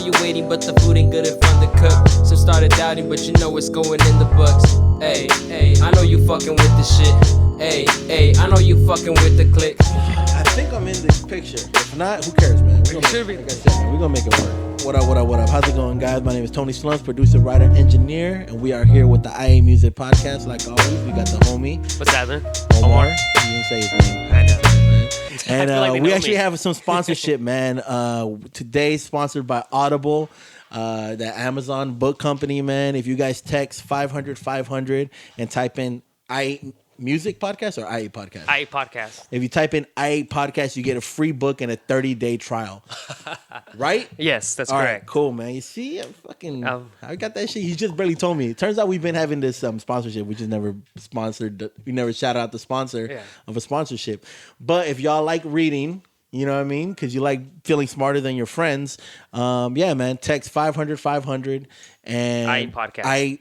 you're waiting, but the food ain't good in front of the cook. So started doubting, but you know it's going in the books. Hey, hey, I know you fucking with the shit. Hey, hey, I know you fucking with the click. I think I'm in this picture. If not, who cares, man? We're gonna, like I said, man, we're gonna make it work. What up, what up, what up? How's it going, guys? My name is Tony Slumps, producer, writer, engineer, and we are here with the IA Music Podcast. Like always, we got the homie. What's happening? Omar. You didn't say his name. I know. And like we actually have some sponsorship, man. Today, sponsored by Audible, the Amazon book company, man. If you guys text 500 and type in Music Podcast or IE Podcast? IE Podcast. If you type in IE Podcast, you get a free book and a 30-day trial. Right? Yes, that's All correct. Right, cool, man. You see, I got that shit. He just barely told me. It turns out we've been having this sponsorship. We just never sponsored. We never shout out the sponsor of a sponsorship. But if y'all like reading, you know what I mean? Because you like feeling smarter than your friends. Yeah, man. Text 500 and IE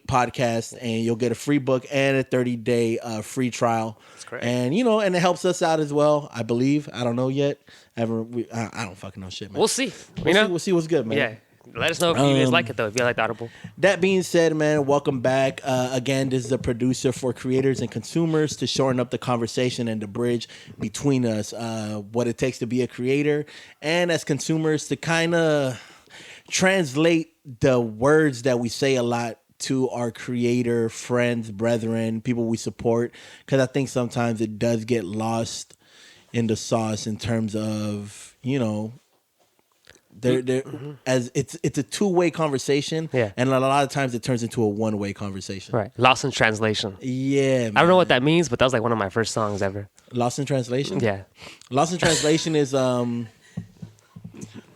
Podcast, and you'll get a free book and a 30-day free trial. That's correct. And and it helps us out as well. I believe. I don't know yet. I don't fucking know shit, man. We'll see. We'll see what's good, man. Yeah. Let us know if you guys like it, though, if you like the Audible. That being said, man, welcome back. Again, this is the producer for creators and consumers to shorten up the conversation and the bridge between us. What it takes to be a creator and as consumers to kind of translate the words that we say a lot to our creator, friends, brethren, people we support. Because I think sometimes it does get lost in the sauce in terms of, as it's a two-way conversation, and a lot of times it turns into a one-way conversation. Right, lost in translation. Yeah, man. I don't know what that means, but that was like one of my first songs ever. Lost in translation. Yeah, lost in translation is los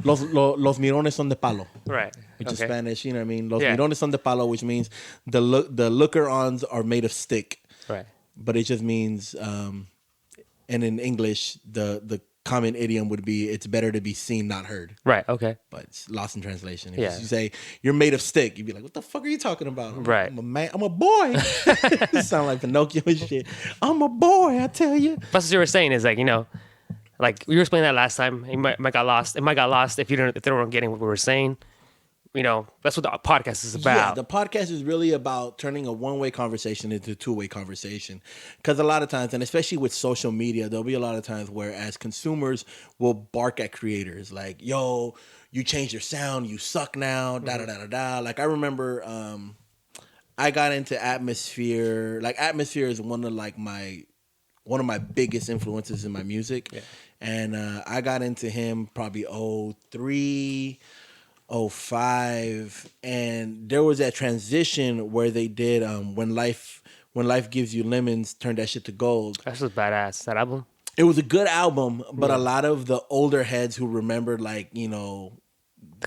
mirones son de palo. Right, which is Spanish. You know what I mean? Los mirones son de palo, which means the looker-ons are made of stick. Right, but it just means, and in English, the common idiom would be, it's better to be seen, not heard. Right, okay. But it's lost in translation. If you say, you're made of stick, you'd be like, what the fuck are you talking about? Right. I'm a man. I'm a boy. You sound like Pinocchio and shit. I'm a boy, I tell you. That's what you were saying is like, like we were explaining that last time. It might got lost. It might got lost if they weren't getting what we were saying. That's what the podcast is about. Yeah, the podcast is really about turning a one-way conversation into a two-way conversation. Because a lot of times, and especially with social media, there'll be a lot of times where as consumers will bark at creators like, yo, you changed your sound, you suck now, da-da-da-da-da. Like I remember I got into Atmosphere. Like Atmosphere is one of my biggest influences in my music. Yeah. And I got into him probably 2003, 2005, and there was that transition where they did when life gives you lemons, turn that shit to gold. That's just badass. That album. It was a good album, but a lot of the older heads who remembered, the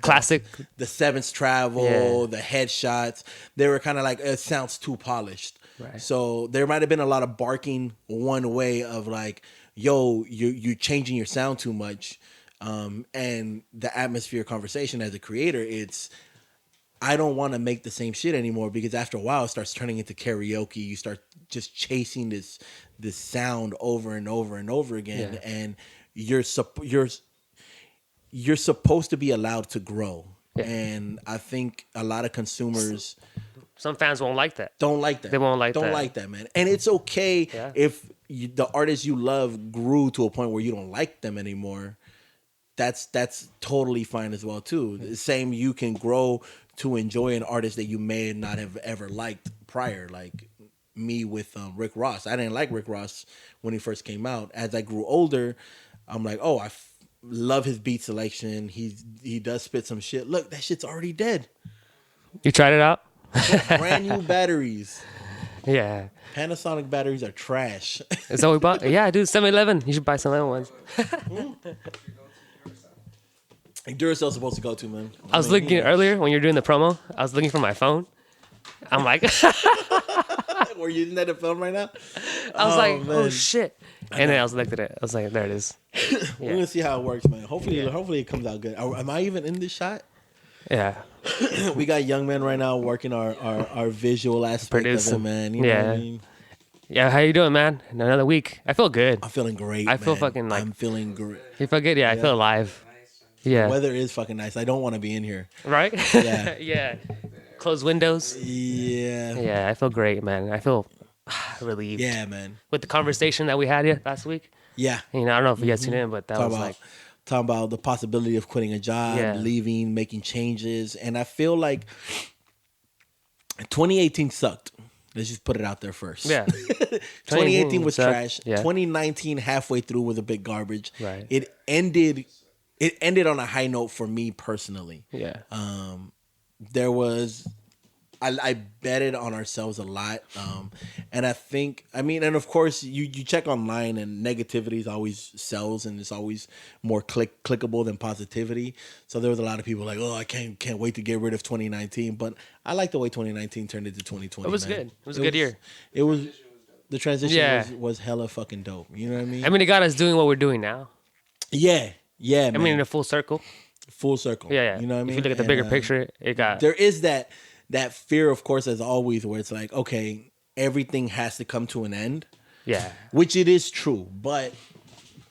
classic, the Seventh Travel, the Headshots, they were kind of like, it sounds too polished. Right. So there might have been a lot of barking one way of like, yo, you changing your sound too much. And the Atmosphere conversation as a creator, it's, I don't want to make the same shit anymore, because after a while it starts turning into karaoke. You start just chasing this sound over and over and over again, and you're supposed to be allowed to grow. And I think a lot of consumers, some fans won't like that. Don't like that. They won't like that. Don't like that, man. And it's okay if the artists you love grew to a point where you don't like them anymore. That's totally fine as well too. The same, you can grow to enjoy an artist that you may not have ever liked prior. Like me with Rick Ross. I didn't like Rick Ross when he first came out. As I grew older, I'm like, oh, I love his beat selection. He does spit some shit. Look, that shit's already dead. You tried it out? Brand new batteries. Yeah. Panasonic batteries are trash. Is that what we bought? Yeah, dude, 7-Eleven. You should buy some other ones. Duracell's supposed to go to, man. I was looking earlier when you were doing the promo. I was looking for my phone. I'm like, were you using that phone right now? I was like, man. Oh shit! And then I was looking at it. I was like, there it is. We're gonna see how it works, man. Hopefully it comes out good. Am I even in this shot? Yeah. We got Youngman right now working our visual aspect of it, man. You know what I mean? Yeah, how you doing, man? Another week. I feel good. I'm feeling great. I feel fucking like. I'm feeling great. You feel good? Yeah, I feel alive. Yeah. The weather is fucking nice. I don't want to be in here. Right? Yeah. Yeah. Closed windows. Yeah. Yeah, I feel great, man. I feel relieved. Yeah, man. With the conversation that we had here last week. Yeah. You know, I don't know if you guys tuned in, but that was like talking about the possibility of quitting a job, Yeah. leaving, making changes, and I feel like 2018 sucked. Let's just put it out there first. Yeah. 2018 was sucked. trash. Yeah. 2019 halfway through was a bit garbage. Right. It ended on a high note for me personally. Yeah. There was I betted on ourselves a lot. And I think, I mean, and of course you check online and negativity is always sells and it's always more clickable than positivity. So there was a lot of people like, oh, I can't wait to get rid of 2019. But I like the way 2019 turned into 2020. It was good. It was a good year. It was, the transition Yeah. was hella fucking dope. You know what I mean? I mean, it got us doing what we're doing now. Yeah. Yeah, I man. mean, in a full circle. Full circle. Yeah, yeah. You know what I mean? If you look at the bigger picture, it got... There is that fear, of course, as always, where it's like, okay, everything has to come to an end. Yeah. Which it is true, but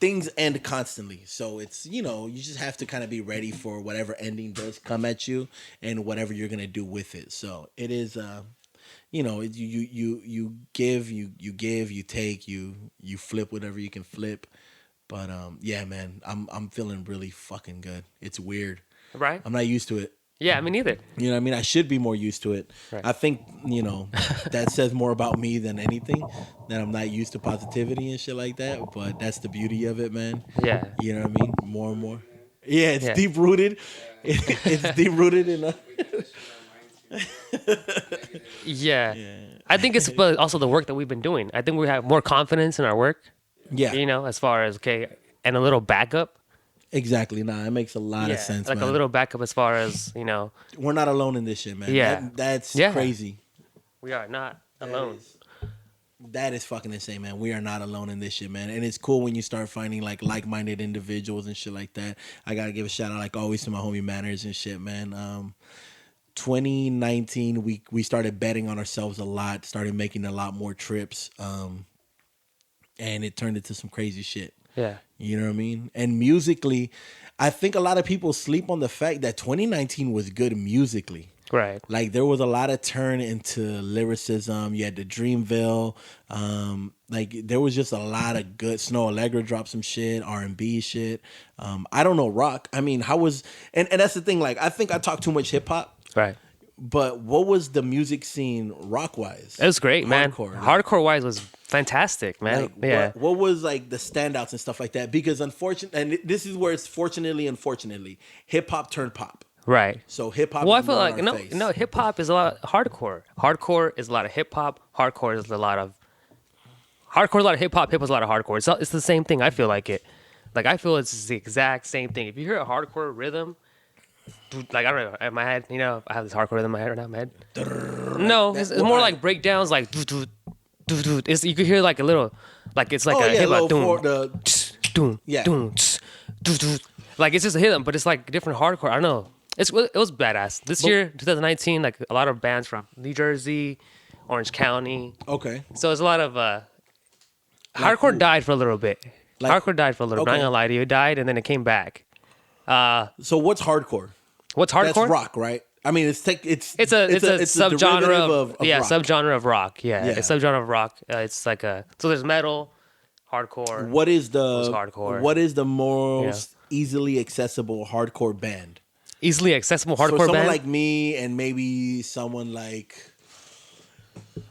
things end constantly. So it's, you know, you just have to kind of be ready for whatever ending does come at you and whatever you're going to do with it. So it is, you know, you give, you take, you flip whatever you can flip. But yeah, man, I'm feeling really fucking good. It's weird. Right? I'm not used to it. Yeah, me neither. You know what I mean? I should be more used to it. Right. I think, you know, that says more about me than anything, that I'm not used to positivity and shit like that. But that's the beauty of it, man. Yeah. You know what I mean? More and more. Yeah, it's Yeah. deep rooted. It's deep rooted in Yeah. I think it's but also the work that we've been doing. I think we have more confidence in our work, yeah, you know, as far as, okay, and a little backup. exactly. Nah, it makes a lot Yeah, of sense, like man. a little backup as far as, you know, We're not alone in this shit, man. Yeah. That's Yeah. crazy. we are not alone. That is fucking insane, man. We are not alone in this shit, man. And it's cool when you start finding like-minded individuals and shit like that. I gotta give a shout out, like always, to my homie Manners and shit, man. 2019, we started betting on ourselves a lot, started making a lot more trips, and it turned into some crazy shit. Yeah. You know what I mean? And musically, I think a lot of people sleep on the fact that 2019 was good musically. Right. Like there was a lot of turn into lyricism. You had the Dreamville. Like there was just a lot of good. Snow Allegra dropped some shit, R&B shit. I don't know rock. I mean, how was and that's the thing. Like I think I talk too much hip hop. Right. But what was the music scene rock wise? It was great, man. Hardcore, Hardcore wise was fantastic, man. Like, yeah. what was like the standouts and stuff like that? Because unfortunately, and this is where it's fortunately, unfortunately, hip hop turned pop. Right. So hip hop. Well, I is feel more like in our face. no, hip hop is a lot of hardcore. Hardcore is a lot of hip hop. Hardcore is a lot of hardcore. Is a lot of hip hop. Hip hop's a lot of hardcore. It's the same thing. I feel like it. Like I feel it's the exact same thing. If you hear a hardcore rhythm, like I don't know, in my head, you know, I have this hardcore rhythm in my head right now. In my head. No, it's more like breakdowns, like it's you could hear like a little, like it's like a hip hop. Yeah. Like it's just a hit, but it's like different hardcore. I don't know. It was badass. This year, 2019, like a lot of bands from New Jersey, Orange County. Okay. So it's a lot of hardcore died for a little bit. Hardcore died for a little bit. I'm not gonna lie to you, it died and then it came back. So what's hardcore? What's hardcore? That's rock, right? I mean, it's a subgenre derivative of rock. subgenre of rock. Yeah, Yeah. it's subgenre of rock. It's like so there's metal, hardcore. What is the hardcore? What is the most easily accessible hardcore band? Easily accessible hardcore For someone band. like me and maybe someone like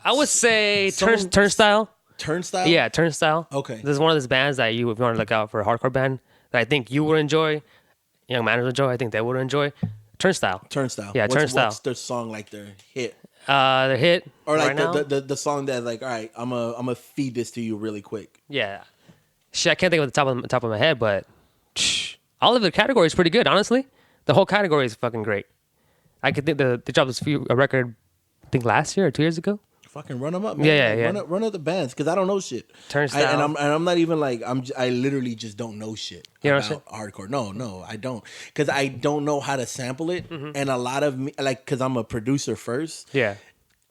I would say Someone- Turnstile. Turnstile. Yeah, Turnstile. Okay. This is one of those bands that if you want to look out for a hardcore band that I think you would enjoy, Youngmanners would enjoy. I think they would enjoy. Turnstile. Turnstile. Yeah, Turnstile. What's their song like? Their hit The hit or like right now? the song that like, all right, I'm a feed this to you really quick. Yeah. Shit, I can't think of the top of my head, but all of the category is pretty good, honestly. The whole category is fucking great. I could think they dropped a record, I think last year or 2 years ago. Fucking run them up, man. Yeah. Run up the bands because I don't know shit. Turnstile. And I'm not even like I literally just don't know shit You know about hardcore. No, I don't because I don't know how to sample it. And a lot of me like because I'm a producer first. Yeah.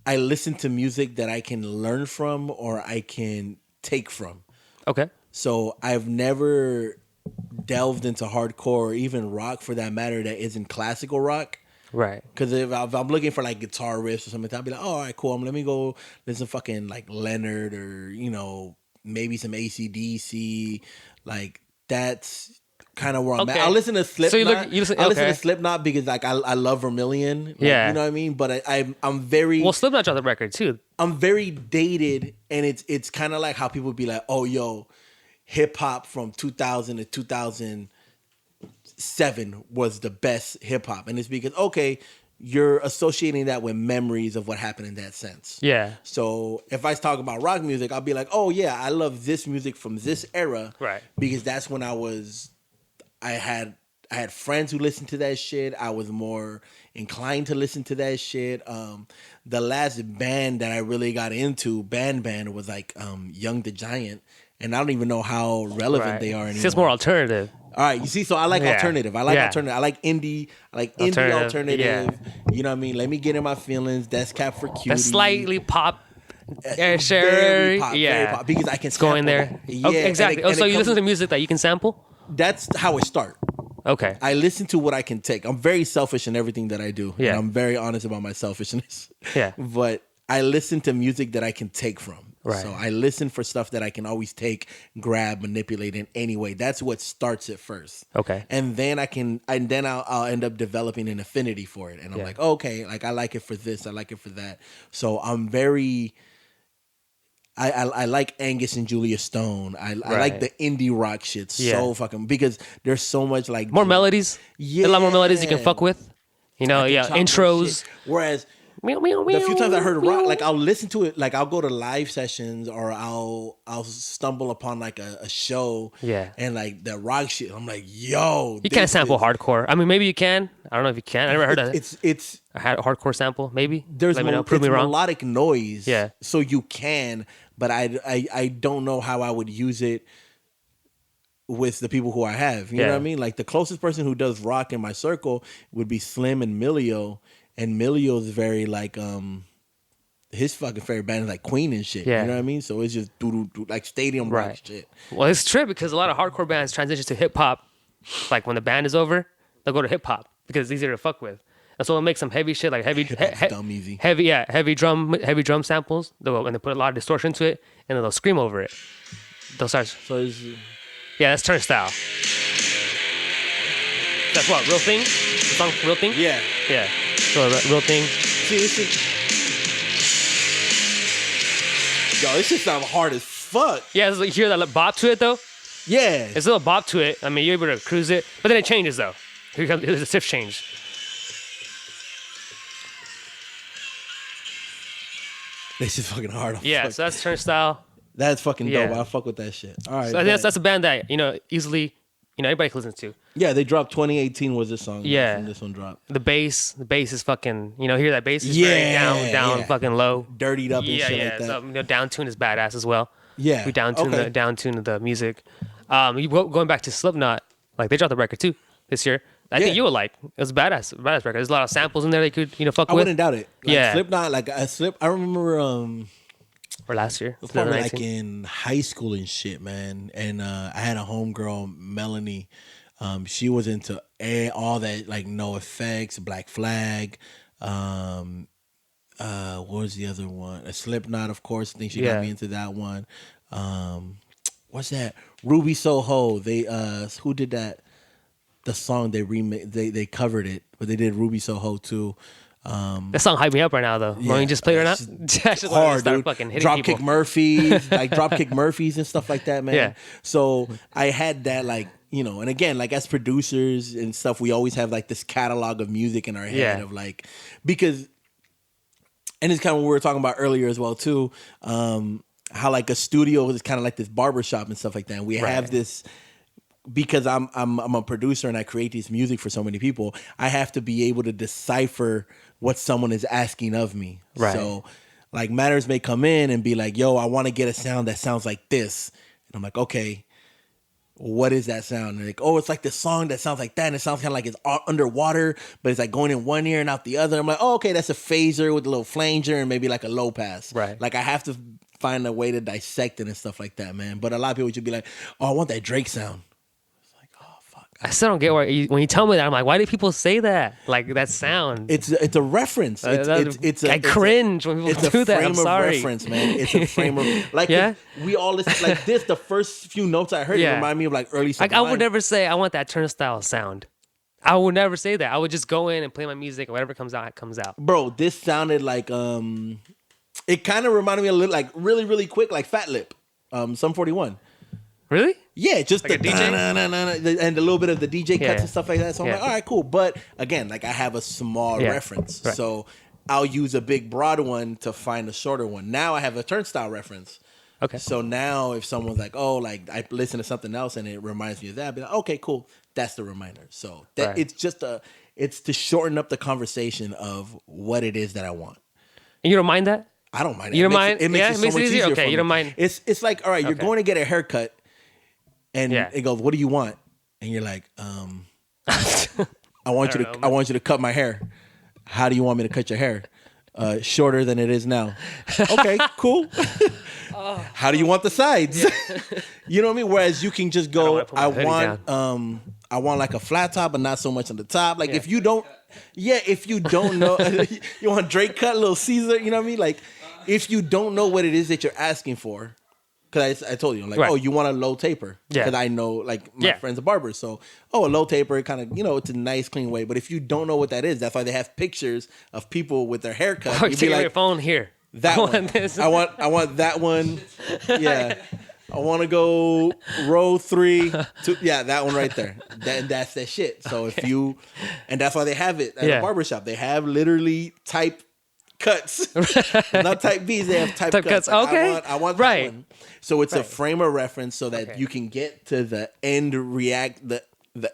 I listen to music that I can learn from or I can take from. Okay. So I've never delved into hardcore or even rock for that matter that isn't classical rock. Right. Because if I'm looking for like guitar riffs or something, I'll be like, oh, all right, cool. Let me go listen to fucking like Leonard or, maybe some AC/DC. Like that's kind of where I'm at. Okay. I'll listen to Slipknot. So you listen I'll listen okay. to Slipknot because like I love Vermilion. Like, Yeah. You know what I mean? But I'm very Well, Slipknot dropped the record too. I'm very dated, and it's kind of like how people be like, oh, yo, hip hop from 2000 to 2007 was the best hip hop, and it's because okay, you're associating that with memories of what happened in that sense. Yeah. So if I talk about rock music, I'll be like, oh yeah, I love this music from this era, Right. Because that's when I had friends who listened to that shit. I was more inclined to listen to that shit. The last band that I really got into, band was like Young the Giant, and I don't even know how relevant they are anymore. It's just more alternative. All right, you see, so I like alternative. I like Yeah. alternative. I like indie. I like indie alternative. You know what I mean? Let me get in my feelings. That's Cap for Cutie. That's slightly pop. Very pop, yeah. very pop, because I can Go in sample. there. Yeah, Okay, exactly. and So you comes- listen to music that you can sample? That's how it starts. Okay. I listen to what I can take. I'm very selfish in everything that I do. Yeah. And I'm very honest about my selfishness. Yeah. But I listen to music that I can take from. Right. So I listen for stuff that I can always take, grab, manipulate in any way. That's what starts it first. Okay. And then I'll end up developing an affinity for it. And I'm Yeah. like, okay, like I like it for this, I like it for that. So I'm very I like Angus and Julia Stone. I like the indie rock shit so fucking, because there's so much like More melodies? Yeah. A lot more melodies you can fuck with. You know, yeah, chocolate intros. shit. Whereas Meow, meow, the few meow, times I heard rock, meow. like I'll listen to it, like I'll go to live sessions or I'll stumble upon like a show, Yeah. and like the rock shit. I'm like, yo, You can't sample hardcore. I mean, maybe you can. I don't know if you can. I never heard of it. It's I had a hardcore sample, maybe. there's Let me know. Prove me wrong. melodic noise, Yeah. So you can, but I don't know how I would use it with the people who I have. You know Yeah. what I mean? Like the closest person who does rock in my circle would be Slim and Milio. And Milio's very like his fucking favorite band is like Queen and shit. Yeah. You know what I mean? So it's just like stadium rock Right. shit. Well, it's true because a lot of hardcore bands transition to hip hop. Like when the band is over, they'll go to hip hop because it's easier to fuck with. And so they'll make some heavy shit, like heavy, dumb easy. heavy drum samples. And they put a lot of distortion to it, and then they'll scream over it. They'll start. So it's, Yeah, that's turnstile. That's what, Real Thing? The song Real Thing? yeah. Yeah. So Real Thing. See, this shit, yo, this shit sounds hard as fuck. Yeah, you hear that bop to it though? Yeah. It's a little bop to it. I mean, you're able to cruise it, but then it changes though. Here comes there's a shift change. This is fucking hard. Yeah, Fuck. so that's turnstile. That's fucking Yeah. dope. I fuck with that shit. All right. So I think that's a band that easily everybody can listen to. yeah, they dropped 2018 was this song. Yeah. When this one dropped. The bass is fucking. Hear that bass is Yeah, very down, yeah. fucking low. Dirtied up and Yeah, shit yeah. like that. So down tune is badass as well. Yeah. We down Okay. tune the music. Going back to Slipknot, like they dropped the record too this year. I think Yeah. you would like. It was a badass record. There's a lot of samples in there that you could fuck I with. wouldn't doubt it. Like, Yeah. Slipknot, like I remember Or last year, it was probably like 2019. in high school and shit, man. And I had a homegirl, Melanie. She was into all that, like No Effects, Black Flag. What was the other one? A Slipknot, of course. I think she Yeah. got me into that one. What's that? Ruby Soho. They who did that? The song they covered it, but they did Ruby Soho too. That song hyped me up right now though. When you just play it right now, I just wanna Hard, start dude. fucking hitting Dropkick people. Murphys, like Dropkick Murphys and stuff like that, man. Yeah. So I had that, like, and again, like as producers and stuff, we always have like this catalog of music in our head Yeah. of like, because, and it's kind of what we were talking about earlier as well too, how like a studio is kind of like this barbershop and stuff like that. And we have this. Because I'm a producer and I create this music for so many people, I have to be able to decipher what someone is asking of me. Right. So, like, Matters may come in and be like, "Yo, I want to get a sound that sounds like this," and I'm like, "Okay, what is that sound?" And they're like, "Oh, it's like this song that sounds like that, and it sounds kind of like it's underwater, but it's like going in one ear and out the other." I'm like, "Oh, okay, that's a phaser with a little flanger and maybe like a low pass." Right. Like I have to find a way to dissect it and stuff like that, man. But a lot of people should be like, "Oh, I want that Drake sound." I still don't get when you tell me that. I'm like, why do people say that? Like that sound. It's a reference. I cringe when people do that. I'm sorry. It's a frame of reference, man. It's a frame of like Yeah? we all listen like this. The first few notes I heard it remind me of like early. Like I would never say I want that turnstile sound. I would never say that. I would just go in and play my music, and whatever comes out, it comes out. Bro, this sounded like it kind of reminded me a little like really quick like Fat Lip, Sum 41. Really? Yeah, just Like the a DJ? and a little bit of the DJ cuts Yeah. and stuff like that. So I'm like, all right, cool. But again, like I have a small reference, Right. so I'll use a big broad one to find a shorter one. Now I have a turnstile reference. Okay. So now if someone's like, oh, like I listen to something else and it reminds me of that, I'll be like, okay, cool. That's the reminder. So that Right. it's to shorten up the conversation of what it is that I want. And you don't mind that? I don't mind. You don't mind? It makes it so much easier. Okay, for you me. don't mind. It's like, all right, you're Okay. going to get a haircut, and Yeah. it goes, what do you want? And you're like, I want you to cut my hair. How do you want me to cut your hair? Shorter than it is now. Okay, cool. How do you want the sides? You know what I mean? Whereas you can just go, I want like a flat top, but not so much on the top. Like if you don't know, you want Drake cut, little Caesar. You know what I mean? Like if you don't know what it is that you're asking for. Because I told you, like, Right. oh, you want a low taper. Yeah. Because I know, like, my friend's a barber. So, a low taper, kind of, it's a nice, clean way. But if you don't know what that is, that's why they have pictures of people with their haircut. Oh, You'd you be take like, your phone here. that I one. want this. I want that one. Yeah. I want to go row 3. That one right there. That's that shit. So if you, and that's why they have it at a barbershop. They have literally type cuts, not type B's. They have type cuts. Like, okay, I want right. that one. So it's a frame of reference so that you can get to the end, the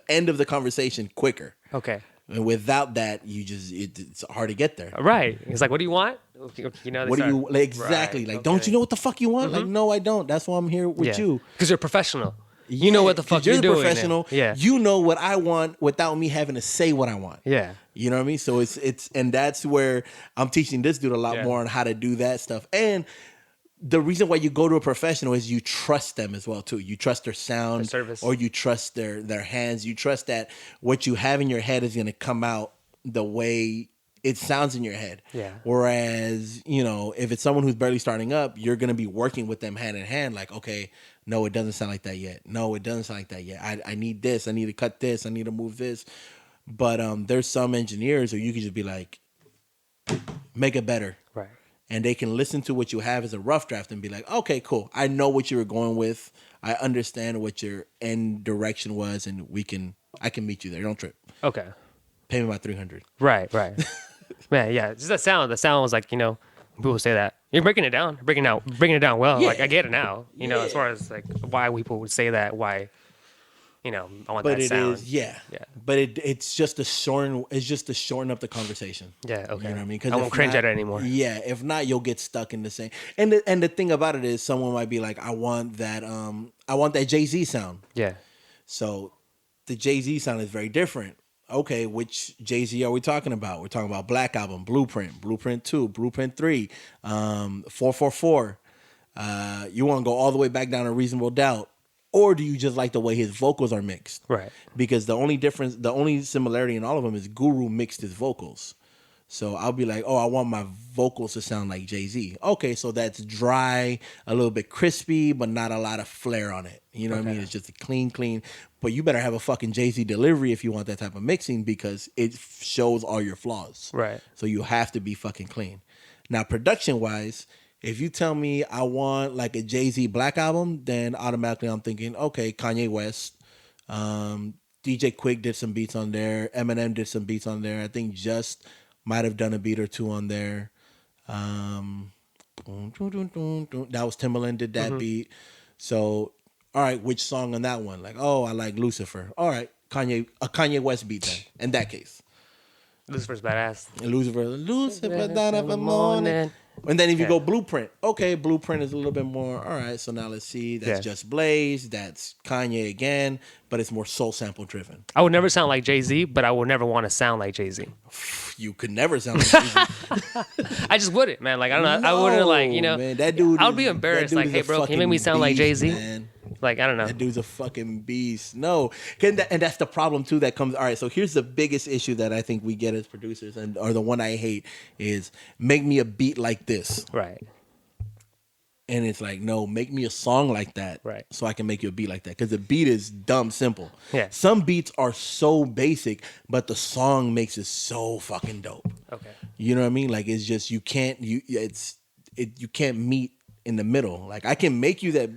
end of the conversation quicker. Okay. And without that, it's hard to get there. Right. It's like, what do you want? You know. What do you exactly like? Don't you know what the fuck you want? Like, no, I don't. That's why I'm here with you. Because you're a professional. You know what the fuck you're doing. You're a professional. Yeah. You know what I want without me having to say what I want. Yeah. You know what I mean? So it's and that's where I'm teaching this dude a lot more on how to do that stuff. And the reason why you go to a professional is you trust them as well too. You trust their sound, their service, or you trust their hands. You trust that what you have in your head is going to come out the way it sounds in your head. Yeah. Whereas, if it's someone who's barely starting up, you're going to be working with them hand in hand. Like, okay, no, it doesn't sound like that yet. No, it doesn't sound like that yet. I need this. I need to cut this. I need to move this. But there's some engineers who you can just be like, make it better. Right. And they can listen to what you have as a rough draft and be like, okay, cool. I know what you were going with. I understand what your end direction was, and I can meet you there. Don't trip. Okay. Pay me about $300. Right. Man, yeah. Just that sound. The sound was like, people say that. You're breaking it down. Bringing it down well. Yeah. Like I get it now. As far as like why people would say that, why I want that sound. Yeah. But it's just to shorten up the conversation. Yeah, okay. You know what I mean? I won't cringe at it anymore. Yeah, if not, you'll get stuck in the same. And the thing about it is, someone might be like, I want that Jay-Z sound. Yeah. So the Jay-Z sound is very different. Okay, which Jay-Z are we talking about? We're talking about Black Album, Blueprint, Blueprint 2, Blueprint 3, 444. You want to go all the way back down to Reasonable Doubt. Or do you just like the way his vocals are mixed? Right. Because the only similarity in all of them is Guru mixed his vocals. So I'll be like, oh, I want my vocals to sound like Jay-Z. Okay, so that's dry, a little bit crispy, but not a lot of flair on it. You know what I mean? It's just a clean. But you better have a fucking Jay-Z delivery if you want that type of mixing, because it shows all your flaws. Right. So you have to be fucking clean. Now, production-wise, if you tell me I want like a Jay-Z Black Album, then automatically I'm thinking, okay, Kanye West. DJ Quick did some beats on there. Eminem did some beats on there. I think Just might have done a beat or two on there. That was Timbaland did that beat. So, all right, which song on that one? Like, oh, I like Lucifer. All right, a Kanye West beat then, in that case. Lucifer's badass. Lucifer down in the morning. And then if you go Blueprint, okay, Blueprint is a little bit more, all right, so now let's see, that's Just Blaze, that's Kanye again, but it's more soul sample driven. I would never sound like Jay-Z, but I would never want to sound like Jay-Z. You could never sound like Jay-Z. I just wouldn't, man. Like, I don't know. I wouldn't, like, man, that dude I would be embarrassed. Like, hey, bro, can you make me sound like Jay-Z? Man. Like, I don't know. That dude's a fucking beast. No, and that's the problem too. That comes. All right, so here's the biggest issue that I think we get as producers, or the one I hate is make me a beat like this. Right. And it's like, no, make me a song like that, Right. so I can make you a beat like that. Because the beat is dumb simple. Yeah. Some beats are so basic, but the song makes it so fucking dope. Okay. You know what I mean? Like it's just you can't meet in the middle. Like I can make you that.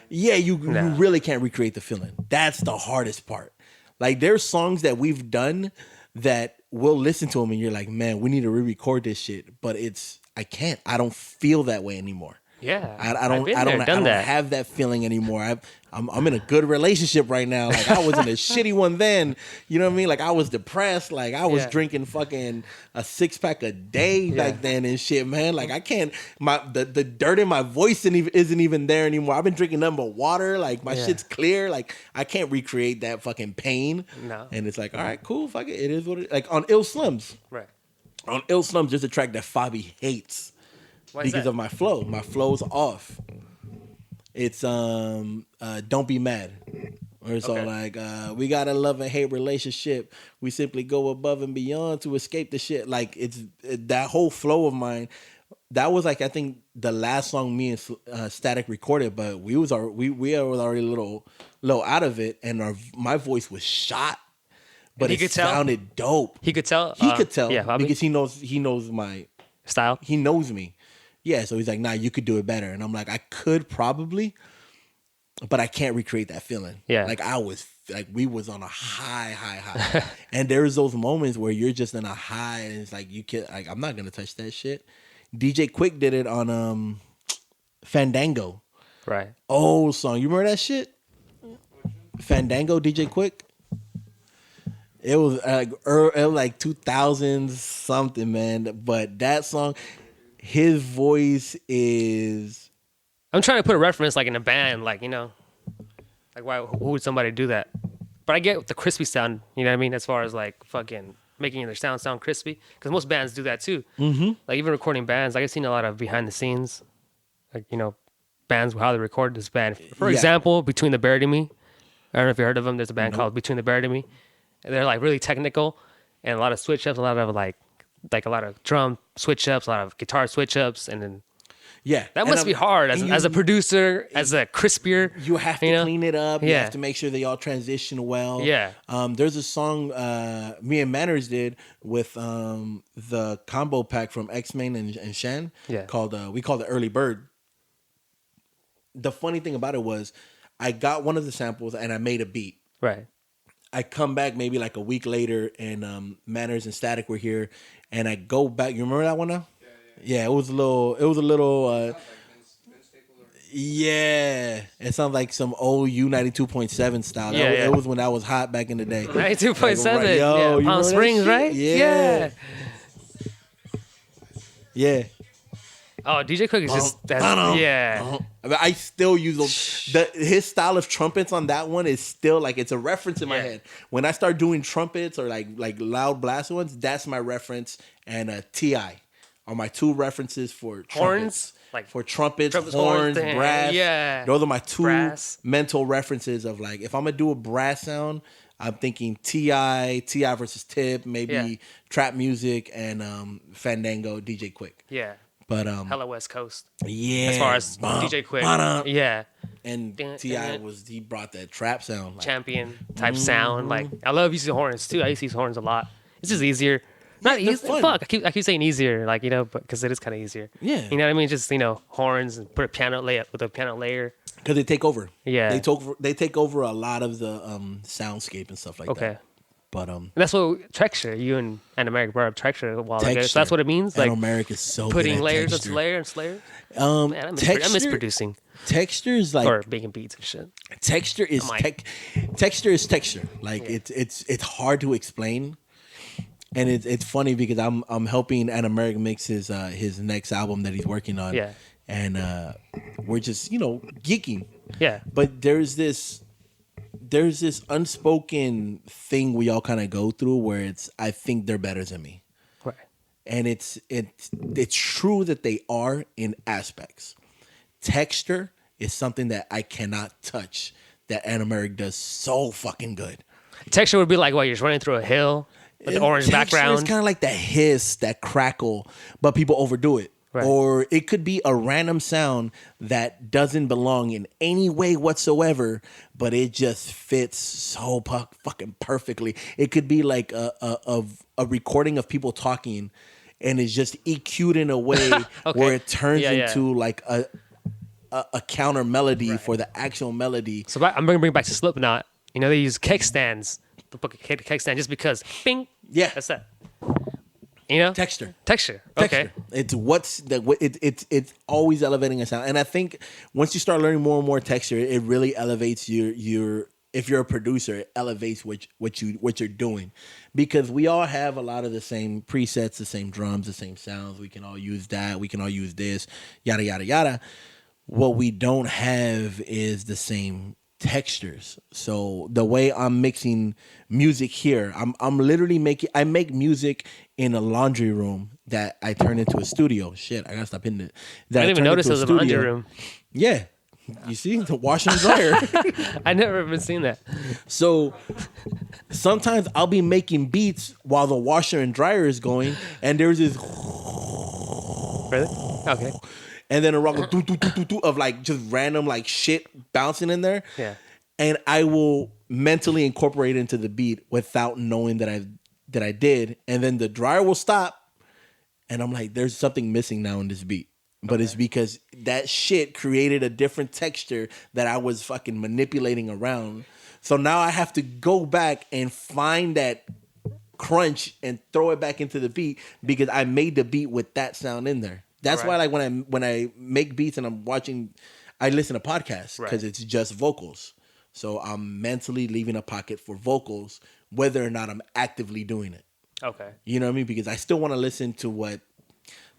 Yeah, you really can't recreate the feeling. That's the hardest part. Like there's songs that we've done that we'll listen to them and you're like, man, we need to re-record this shit. But I can't. I don't feel that way anymore. Yeah. I don't have that feeling anymore. I'm in a good relationship right now. Like I was in a shitty one then. You know what I mean? Like I was depressed. Like I was drinking fucking a 6-pack a day back then and shit, man. Like I can't. The dirt in my voice isn't even there anymore. I've been drinking nothing but water. Like my shit's clear. Like I can't recreate that fucking pain. No. And it's like, all right, cool. Fuck it. It is what it. Like on Ill Slums. Right. On Ill Slums, there's a track that Fabi hates. Because of my flow. My flow's off. It's Don't Be Mad. Or it's all like, we got a love and hate relationship. We simply go above and beyond to escape the shit. Like that whole flow of mine. That was like I think the last song me and Statik recorded, but we was already a little out of it, and my voice was shot. But it sounded dope. He could tell. He could tell because he knows my style. He knows me. Yeah, so he's like, nah, you could do it better. And I'm like, I could probably, but I can't recreate that feeling. Yeah. Like we was on a high. And there's those moments where you're just in a high and it's like, I'm not going to touch that shit. DJ Quick did it on Fandango. Right. Old song. You remember that shit? Fandango, DJ Quick? It was like 2000s something, man. But that song... His voice is... I'm trying to put a reference like in a band, like, you know, like who would somebody do that? But I get the crispy sound, you know what I mean? As far as like fucking making their sound crispy. Because most bands do that too. Mm-hmm. Like even recording bands, like I've seen a lot of behind the scenes, like, you know, bands, how they record this band. For example, Between the Buried and Me. I don't know if you heard of them. There's a band called Between the Buried and Me. And they're like really technical and a lot of switch ups, a lot of like a lot of drum switch ups, a lot of guitar switch ups, and then that must be hard as a producer, as a crispier. You have to clean it up. Yeah. You have to make sure they all transition well. Yeah. There's a song me and Manners did with the combo pack from X-Men and Shan called we called it Early Bird. The funny thing about it was I got one of the samples and I made a beat. Right. I come back maybe like a week later and Manners and Statik were here and I go back. You remember that one now? Yeah, it was a little yeah. It sounds like some old U92.7 style. It was when I was hot back in the day. 92.7. Yo, Palm Springs, right? Yeah. Yeah. Oh, DJ Quick is just I still use those. His style of trumpets on that one is still like it's a reference in my head. When I start doing trumpets or like loud blast ones, that's my reference. And T.I. are my two references for trumpets. Horns, like for trumpets, horns, brass. Yeah, those are my two mental references of like if I'm gonna do a brass sound, I'm thinking T.I. versus Tip, maybe trap music and Fandango, DJ Quick. Yeah. But hella West Coast. Yeah. As far as DJ Quick. Yeah. And T.I. he brought that trap sound. Like, champion type sound. Like I love using horns too. I used to use horns a lot. It's just easier. Not easy. Fuck. I keep saying easier, like, you know, because it is kind of easier. Yeah. You know what I mean? Just, you know, horns and put a piano layer with a piano layer. Because they take over. Yeah. They take over a lot of the soundscape and stuff like that. Okay. But that's what texture. You and America brought up texture a while ago. So that's what it means. Like America is so putting good at layers texture. onto layer and layer. Man, I miss producing. Texture is like or making beats and shit. Texture is texture. Like it's hard to explain. And it's funny because I'm helping America mix his next album that he's working on. Yeah. And we're just, you know, geeking. Yeah. But there's this unspoken thing we all kind of go through where I think they're better than me. Right. And it's true that they are in aspects. Texture is something that I cannot touch that Animeric does so fucking good. Texture would be like, what, you're just running through a hill with the orange background? It's kind of like that hiss, that crackle, but people overdo it. Right. Or it could be a random sound that doesn't belong in any way whatsoever, but it just fits so fucking perfectly. It could be like a recording of people talking, and it's just EQ'd in a way Okay. where it turns into like a counter melody for the actual melody. So I'm going to bring it back to Slipknot. You know, they use keg stands. The book keg stand just because. Bing. Yeah. That's that. You know? Texture. Okay. It's it's always elevating a sound, and I think once you start learning more and more texture, it really elevates your. If you're a producer, it elevates what you're doing, because we all have a lot of the same presets, the same drums, the same sounds. We can all use that. We can all use this. Yada yada yada. What we don't have is the same textures. So the way I'm mixing music here, I'm literally I make music in a laundry room that I turn into a studio. Shit, I gotta stop hitting it. I didn't even notice it was a laundry room. Yeah. You see, the washer and dryer. I never even seen that. So sometimes I'll be making beats while the washer and dryer is going, and there's this Really? Okay. and then a rock of like just random like shit bouncing in there. Yeah. And I will mentally incorporate it into the beat without knowing that I did. And then the dryer will stop, and I'm like, there's something missing now in this beat. But it's because that shit created a different texture that I was fucking manipulating around. So now I have to go back and find that crunch and throw it back into the beat because I made the beat with that sound in there. That's why, like, when I make beats and I'm watching, I listen to podcasts because it's just vocals. So I'm mentally leaving a pocket for vocals, whether or not I'm actively doing it. Okay. You know what I mean? Because I still want to listen to what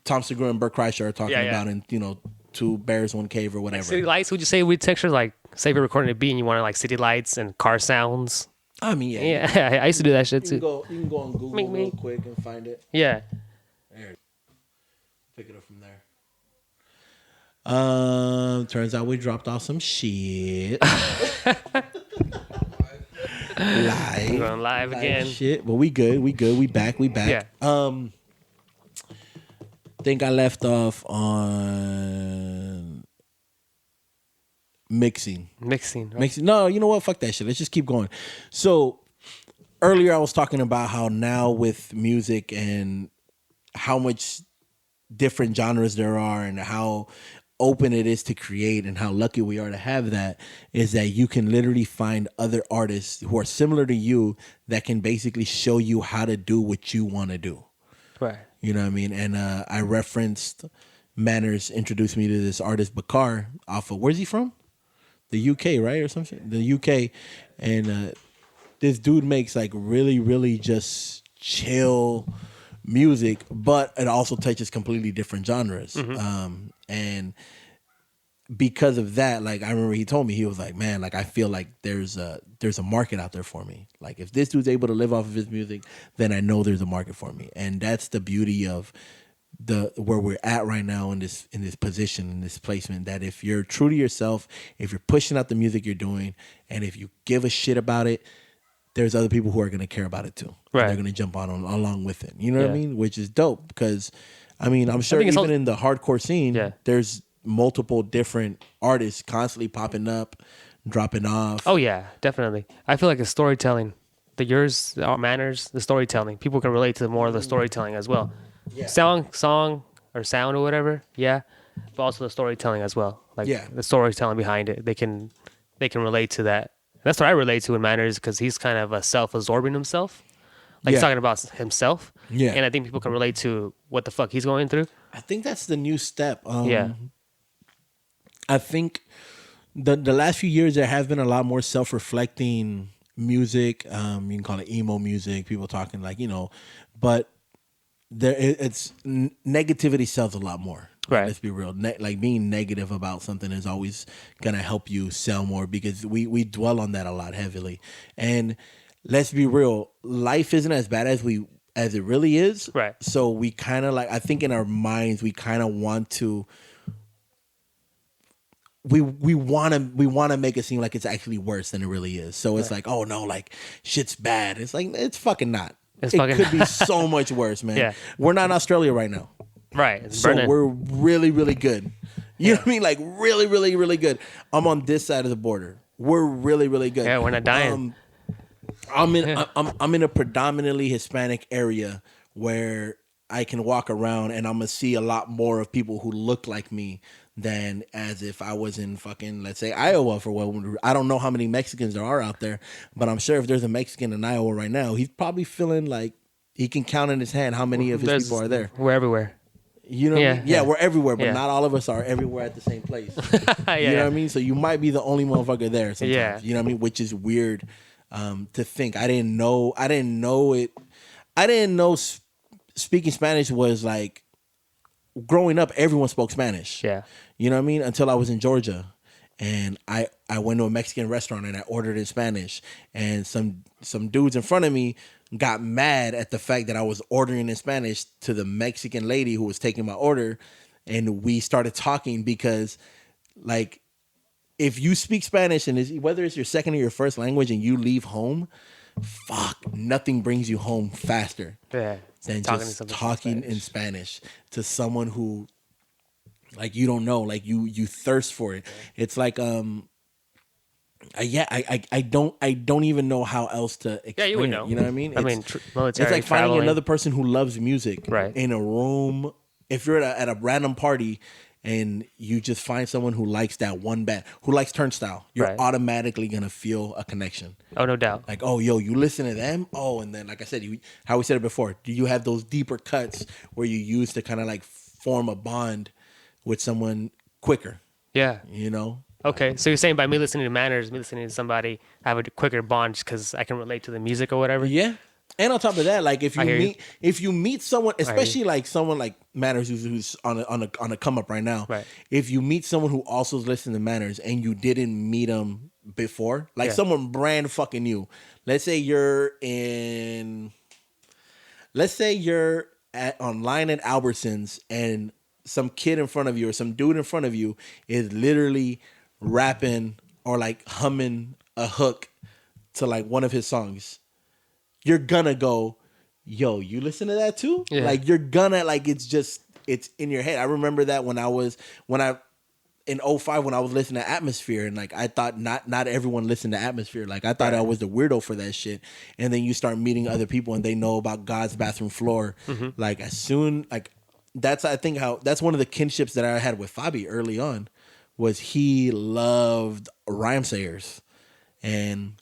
Tom Segura and Bert Kreischer are talking about in, you know, Two Bears, One Cave or whatever. Like city lights, would you say with texture? Like, say if you're recording a beat and you want like city lights and car sounds. I mean, yeah. Yeah, I used to do that shit too. You can go on Google real quick and find it. Yeah. There. Pick it up from there. Turns out we dropped off some shit. Live. We're going live again. Shit, but we good. We back. Yeah. Think I left off on mixing. Right? No, you know what? Fuck that shit. Let's just keep going. So earlier I was talking about how now with music and how much different genres there are and how open it is to create and how lucky we are to have that, is that you can literally find other artists who are similar to you that can basically show you how to do what you want to do. Right. You know what I mean? And I referenced Manners introduced me to this artist Bakar off of, where's he from? The UK, right? Or some shit? The UK. And this dude makes like really, really just chill music, but it also touches completely different genres. And because of that, like I remember he told me, he was like, man, like I feel like there's a market out there for me. Like if this dude's able to live off of his music, then I know there's a market for me. And that's the beauty of where we're at right now in this position, in this placement, that if you're true to yourself, if you're pushing out the music you're doing, and if you give a shit about it, there's other people who are going to care about it too. Right. They're going to jump on along with it. You know what I mean? Which is dope because, I mean, I'm sure even in the hardcore scene, there's multiple different artists constantly popping up, dropping off. Oh yeah, definitely. I feel like it's storytelling. The Manners, the storytelling. People can relate to more of the storytelling as well. Yeah. Song or sound or whatever. Yeah, but also the storytelling as well. Like the storytelling behind it. They can relate to that. That's what I relate to in Manners because he's kind of self-absorbing himself. Like he's talking about himself. Yeah. And I think people can relate to what the fuck he's going through. I think that's the new step. I think the last few years there has been a lot more self-reflecting music. You can call it emo music. People talking like, you know, but it's negativity sells a lot more. Right. Let's be real. Like being negative about something is always gonna help you sell more because we dwell on that a lot heavily. And let's be real, life isn't as bad as it really is. Right. So we kind of like, I think in our minds we kind of want to. we want to make it seem like it's actually worse than it really is. So it's like, oh no, like shit's bad. It's like it's fucking not. It could be so much worse, man. Yeah. We're not in Australia right now. Right. It's So burning. we're really, really good. You know what I mean? Like really, really, really good. I'm on this side of the border. We're really, really good. Yeah, we're not dying. I'm in a predominantly Hispanic area where I can walk around and I'm gonna see a lot more of people who look like me than as if I was in fucking, let's say, Iowa for what. I don't know how many Mexicans there are out there, but I'm sure if there's a Mexican in Iowa right now, he's probably feeling like he can count in his hand how many of his people are there. We're everywhere. You know what I mean? Yeah, we're everywhere, but Yeah. not all of us are everywhere at the same place. Yeah, You know what I mean? So you might be the only motherfucker there sometimes. Yeah. You know what I mean? Which is weird to think. I didn't know it. I didn't know speaking Spanish was like, growing up, everyone spoke Spanish. Yeah. You know what I mean? Until I was in Georgia. And I went to a Mexican restaurant and I ordered in Spanish. And some dudes in front of me got mad at the fact that I was ordering in Spanish to the Mexican lady who was taking my order. And we started talking because, like, if you speak Spanish and whether it's your second or your first language and you leave home, fuck, nothing brings you home faster Yeah. than Talking to just somebody talking in Spanish to someone who, like, you don't know, like you thirst for it. It's like I don't even know how else to explain Yeah, you would it. know. You know what I mean? Military. It's like finding traveling. another person who loves music Right. in a room. If you're at a random party and you just find someone who likes that one band, who likes Turnstile, you're Right. automatically gonna feel a connection. Oh, no doubt. Like, oh, yo, you listen to them? Oh, and then, like I said, how we said it before, do you have those deeper cuts where you use to kind of like form a bond with someone quicker, Yeah. you know? Okay, so you're saying by me listening to Manners, me listening to somebody, I have a quicker bond just because I can relate to the music or whatever? Yeah. And on top of that, like if I hear you meet someone, hear especially like someone like Manners who's on a come up right now, Right. if you meet someone who also listens to Manners and you didn't meet them before, like Yeah. someone brand fucking new. Let's say you're online at Albertsons and some kid in front of you or some dude in front of you is literally rapping or like humming a hook to like one of his songs. You're gonna go, yo, you listen to that too? Yeah. Like you're gonna, like, it's in your head. I remember that in 2005 when I was listening to Atmosphere, and like I thought not everyone listened to Atmosphere. Like I thought I was the weirdo for that shit. And then you start meeting other people and they know about God's Bathroom Floor. Like as soon, like that's one of the kinships that I had with Fabi early on, was he loved rhyme sayers. And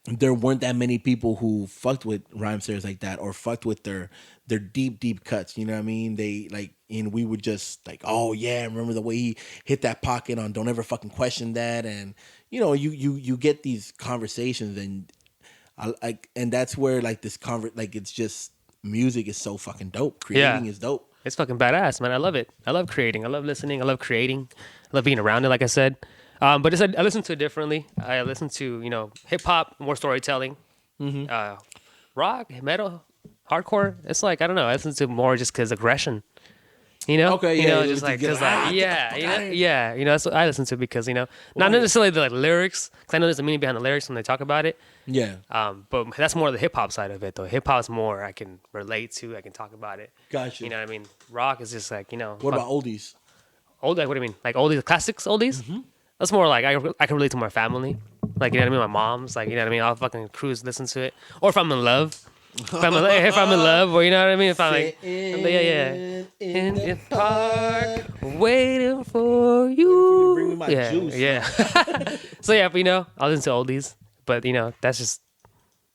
there weren't that many people who fucked with rhyme sayers like that or fucked with their deep cuts. You know what I mean? They like, and we would just like, oh yeah, remember the way he hit that pocket on Don't Ever Fucking Question That. And you know, you get these conversations and and that's where like it's just, music is so fucking dope. Creating is dope. It's fucking badass, man. I love it. I love creating. I love listening. I love creating. I love being around it, like I said. But I listen to it differently. I listen to, hip hop, more storytelling, rock, metal, hardcore. It's like, I don't know. I listen to more just because aggression. Okay, yeah, just like, get cause like, like, yeah, that's what I listen to because not necessarily the like lyrics, because I know there's a meaning behind the lyrics when they talk about it. Yeah. But that's more the hip hop side of it, though. Hip hop's more I can relate to. I can talk about it. Gotcha. You know what I mean? Rock is just like, What about oldies? old? Like, what do you mean? Like oldies, classics, oldies? Mm-hmm. That's more like I can relate to my family. Like, you know what I mean? My mom's like, you know what I mean? I'll fucking cruise, listen to it. Or if I'm in love. If I'm in love, or you know what I mean? If I'm like, in the park, waiting for you. Bring me my juice. Yeah. So yeah, but I'll listen to oldies. But that's just,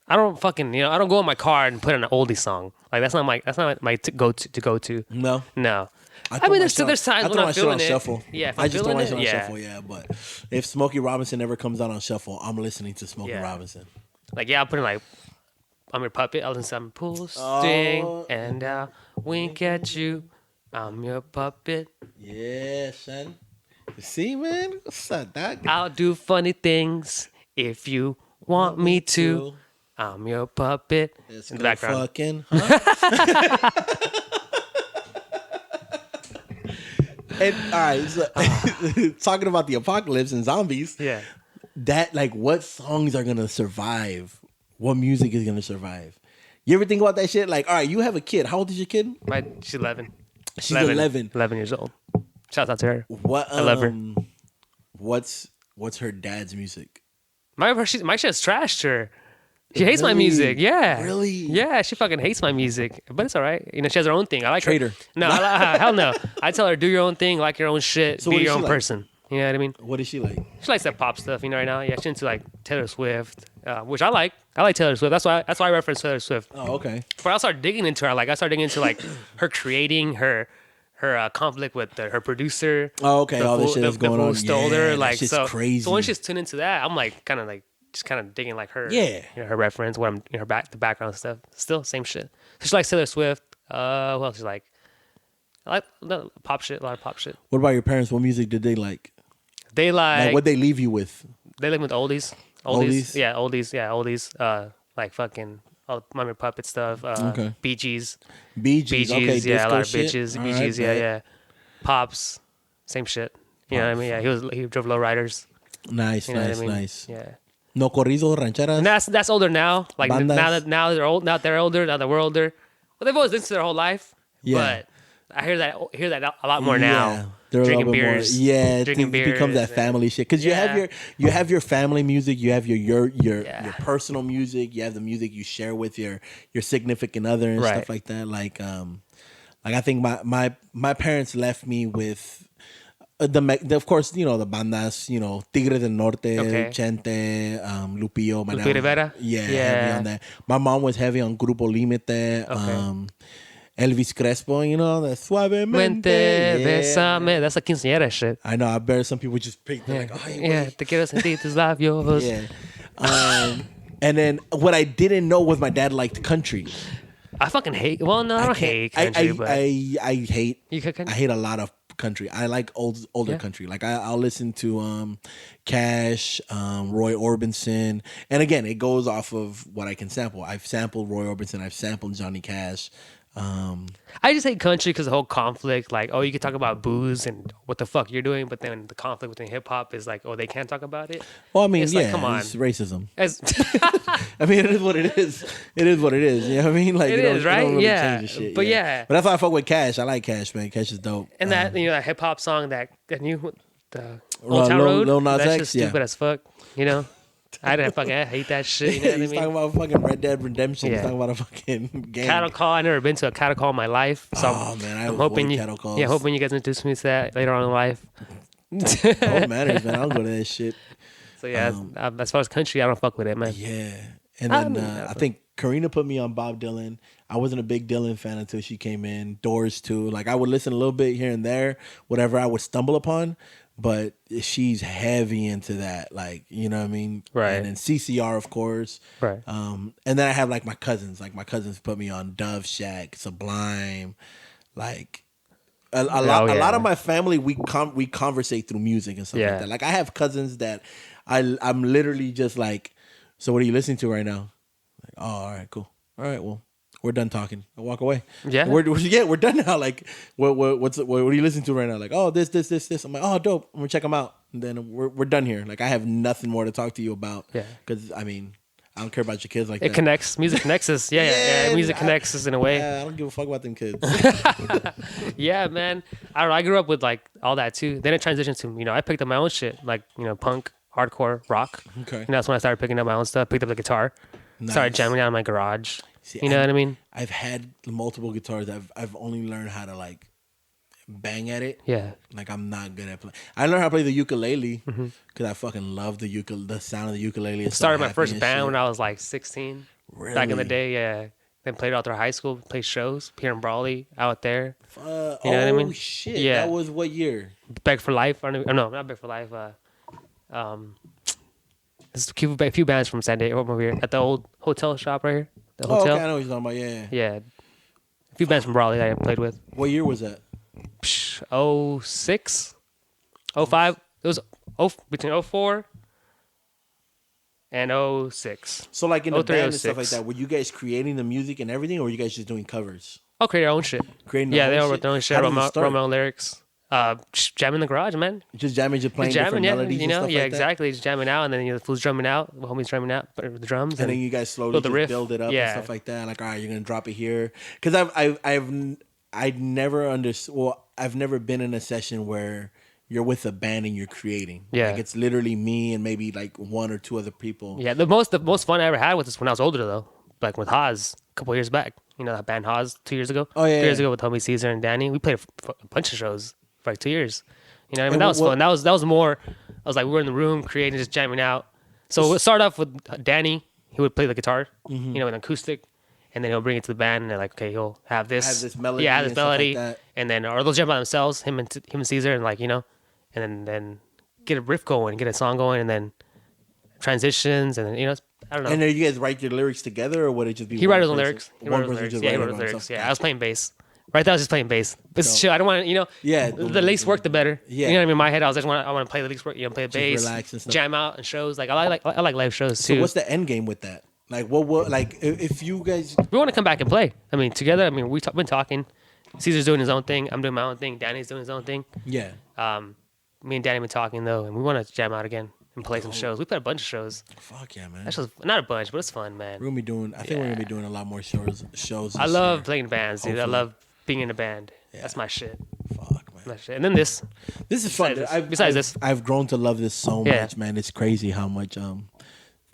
I don't fucking, I don't go in my car and put in an oldie song. Like that's not my go to. No. I mean, there's times when I'm feeling it. Shuffle. Yeah, if I I'm just throw feeling my it, shit on yeah. shuffle. Yeah, but if Smokey Robinson ever comes out on shuffle, I'm listening to Smokey Yeah. Robinson. Like, yeah, I'll put in like, I'm your puppet. I'll listen to pull string and I'll wink at you. I'm your puppet. Yeah, son. See, man, what's up, dog? I'll do funny things if you want me to. I'm your puppet. Let's In the go background. fucking, huh? And all right, so talking about the apocalypse and zombies, Yeah. that like what songs are gonna survive? What music is gonna survive? You ever think about that shit? Like, all right, you have a kid. How old is your kid? She's 11. She's 11. 11 years old. Shout out to her. What? I love her. What's her dad's music? My shit's trashed her. She hates my Really? music. Yeah. Really? Yeah, she fucking hates my music. But it's all right. You know, she has her own thing. I like Traitor. her. No, hell no. I tell her, do your own thing, like your own shit, So be what is your she own like? person. You know what I mean? What is she like? She likes that pop stuff, you know, right now. Yeah, she's into like Taylor Swift, which I like. I like Taylor Swift. That's why I reference Taylor Swift. Oh, okay. But I started digging into her. Like I started digging into like her creating her conflict with her producer. Oh, okay. The All this fool- shit the, is going the fool on. Stole Yeah, her. that Like shit's so crazy. So when she's tuned into that, I'm like kind of like just kind of digging like her. Yeah. You know, her reference, what I'm her the background stuff. Still same shit. So she likes Taylor Swift. Who else she like? I like pop shit. A lot of pop shit. What about your parents? What music did they like? They Like, what they leave you with? They live with oldies. Oldies? Yeah, oldies. Yeah, oldies. Like fucking Mummy Puppet stuff. Okay. Bee Gees. Bee Gees. Okay, yeah, a disco lot of shit. bitches. All Bee right, Gees, yeah, bet. yeah. Pops, same shit. You know what I mean? Yeah, he drove lowriders. Nice, You know nice, what I mean? nice. Yeah. No corridos, rancheras. And that's older now. Like Bandas. now they're old. Now they're older. Now that we're older. Well, they've always listened to their whole life. Yeah. But I hear that a lot more now. They're a Drinking little bit more- beers. Yeah, Drinking it beers. becomes that family shit because Yeah. you have your family music, you have your Yeah. personal music, you have the music you share with your significant other and Right. stuff like that. Like I think my parents left me with of course, you know, the bandas, you know, Tigre del Norte, Okay. Chente, Lupillo, my Lupe dad- Rivera? yeah, Yeah. heavy on that. My mom was heavy on Grupo Límite, Elvis Crespo, you know, that suavemente. Mente, Yeah. besame. That's like quinceañera shit. I know. I bet some people just pick. They're like, oh, Yeah, te quiero sentir tus labios. yeah. And then what I didn't know was my dad liked country. I fucking hate. Well, no, I don't hate country, but I hate. You hate country? I hate a lot of country. I like older Yeah. country. Like I'll listen to Cash, Roy Orbison, and again, it goes off of what I can sample. I've sampled Roy Orbison. I've sampled Johnny Cash. I just hate country because the whole conflict, like, oh, you can talk about booze and what the fuck you're doing, but then the conflict within hip hop is like, oh, they can't talk about it. Well, I mean, It's yeah, like, come on. it's racism. As, I mean, it is what it is. It is what it is. You know what I mean? Like, It you don't- is, you don't right? really Yeah. change the shit, But yeah. But that's why I fuck with Cash. I like Cash, man. Cash is dope. and that, you know, that hip hop song that new, the Lil- Old Town Lil Road, Nas that's X, just stupid yeah. as fuck, you know? I hate that shit, you know what I He's mean? talking about fucking Red Dead Redemption. He's Yeah. talking about a fucking game. Cattle call. I never been to a cattle call in my life, so Oh, man, I I'm avoid hoping you, cattle calls. yeah, hoping you guys introduce me to that later on in life. Oh, manners, man. I don't go to that shit. So yeah, as far as country, I don't fuck with it, man. Yeah. And I then mean, I think Karina put me on Bob Dylan. I wasn't a big Dylan fan until she came in. Doors too. Like I would listen a little bit here and there, whatever I would stumble upon. But she's heavy into that, like, you know what I mean? Right. And then CCR, of course. Right. And then I have like my cousins. Like my cousins put me on Dove Shack, Sublime, like a lot of my family we conversate through music and stuff Yeah. like that. Like I have cousins that I'm literally just like, so what are you listening to right now? Like, oh, all right, cool. All right, well, we're done talking. I walk away. Yeah. we're done now. Like, what are you listening to right now? Like, oh, this. I'm like, oh, dope. I'm gonna check them out. And then we're done here. Like, I have nothing more to talk to you about. Yeah. Because I mean, I don't care about your kids like It that. connects. Music connects us. Yeah. Music connects us in a way. I don't give a fuck about them kids. Yeah, man. I don't know. I grew up with like all that too. Then it transitioned to, you know, I picked up my own shit, like, you know, punk, hardcore, rock. Okay. And that's when I started picking up my own stuff. Picked up the guitar. Started Nice. jamming out in my garage. See, You know what I mean? I've had multiple guitars. I've only learned how to like bang at it. Yeah. Like I'm not good at playing. I learned how to play the ukulele because I fucking love the sound of the ukulele. It's so Started my happy first and band shit. when I was like 16. Back in the Really? day, yeah. Then played out through high school, played shows here in Brawley, out there. You know what I mean? Shit! Yeah. That was what year? Beg for Life. Or no, not Beg for Life. There's a few bands from San Diego over here at the old hotel shop right here. The Oh, hotel. okay, I know what you're talking about. Yeah. Yeah. A few bands from Brawley that I played with. What year was that? 06, 05. It was between 04 and 06. So like in the 03, band and stuff like 06. that, were you guys creating the music and everything, or were you guys just doing covers? I'll create our own shit. Creating Yeah, their they own all wrote shit? their own shit. How I did it wrote start? my own lyrics. Jamming in the garage, man. Just jamming, just playing Just jamming, different yeah, melodies you know, and stuff yeah, like that? exactly. Just jamming out, and then the fool's drumming out, the homie's drumming out, the drums, And then you guys slowly build the just riff. build it up Yeah. and stuff like that. Like, all right, you're gonna drop it here. Because I've never understood. Well, I've never been in a session where you're with a band and you're creating. Yeah. Like it's literally me and maybe like one or two other people. Yeah, the most fun I ever had was this when I was older though, like with Haas a couple years back. You know that band Haas 2 years ago. Oh, yeah, 2 years yeah. ago with homie Caesar and Danny. We played a bunch of shows for like 2 years. You know what I mean? And That was what- fun. That was more. I was like we were in the room creating, just jamming out. So it started off with Danny. He would play the guitar, Mm-hmm. you know, an acoustic, and then he'll bring it to the band, and they're like, okay, he'll have this, Have this melody yeah, have and this stuff like melody, that. and then or they'll jam by themselves, him and Caesar, and like you know, and then get a riff going, get a song going, and then transitions, and then you know, I don't know. And then you guys write your lyrics together, or would it just be He one wrote his own person? lyrics. He One wrote his person lyrics. just Yeah, he write wrote it his on lyrics. something. Yeah, I was playing bass. Right there, I was just playing bass. It's So- chill. I don't want to, you know. Yeah, The least work, the better. Yeah. You know what I mean? In my head, I was just I want to play the least work. You know, play the bass, relax and stuff. jam out and shows. Like I like live shows too. So what's the end game with that? Like what like if you guys We want to come back and play. I mean, together. I mean, we've been talking. Caesar's doing his own thing. I'm doing my own thing. Danny's doing his own thing. yeah. Me and Danny been talking though, and we want to jam out again and play some shows. We played a bunch of shows. Fuck yeah, man. That's just not a bunch, but it's fun, man. We're gonna be doing. I think we're gonna be doing a lot more shows. I this love year. playing bands, dude. I Hopefully. love being in a band. That's my shit. Fuck, man. My shit. And then this. This is fun. Besides this. I've grown to love this so Yeah. much, man. It's crazy how much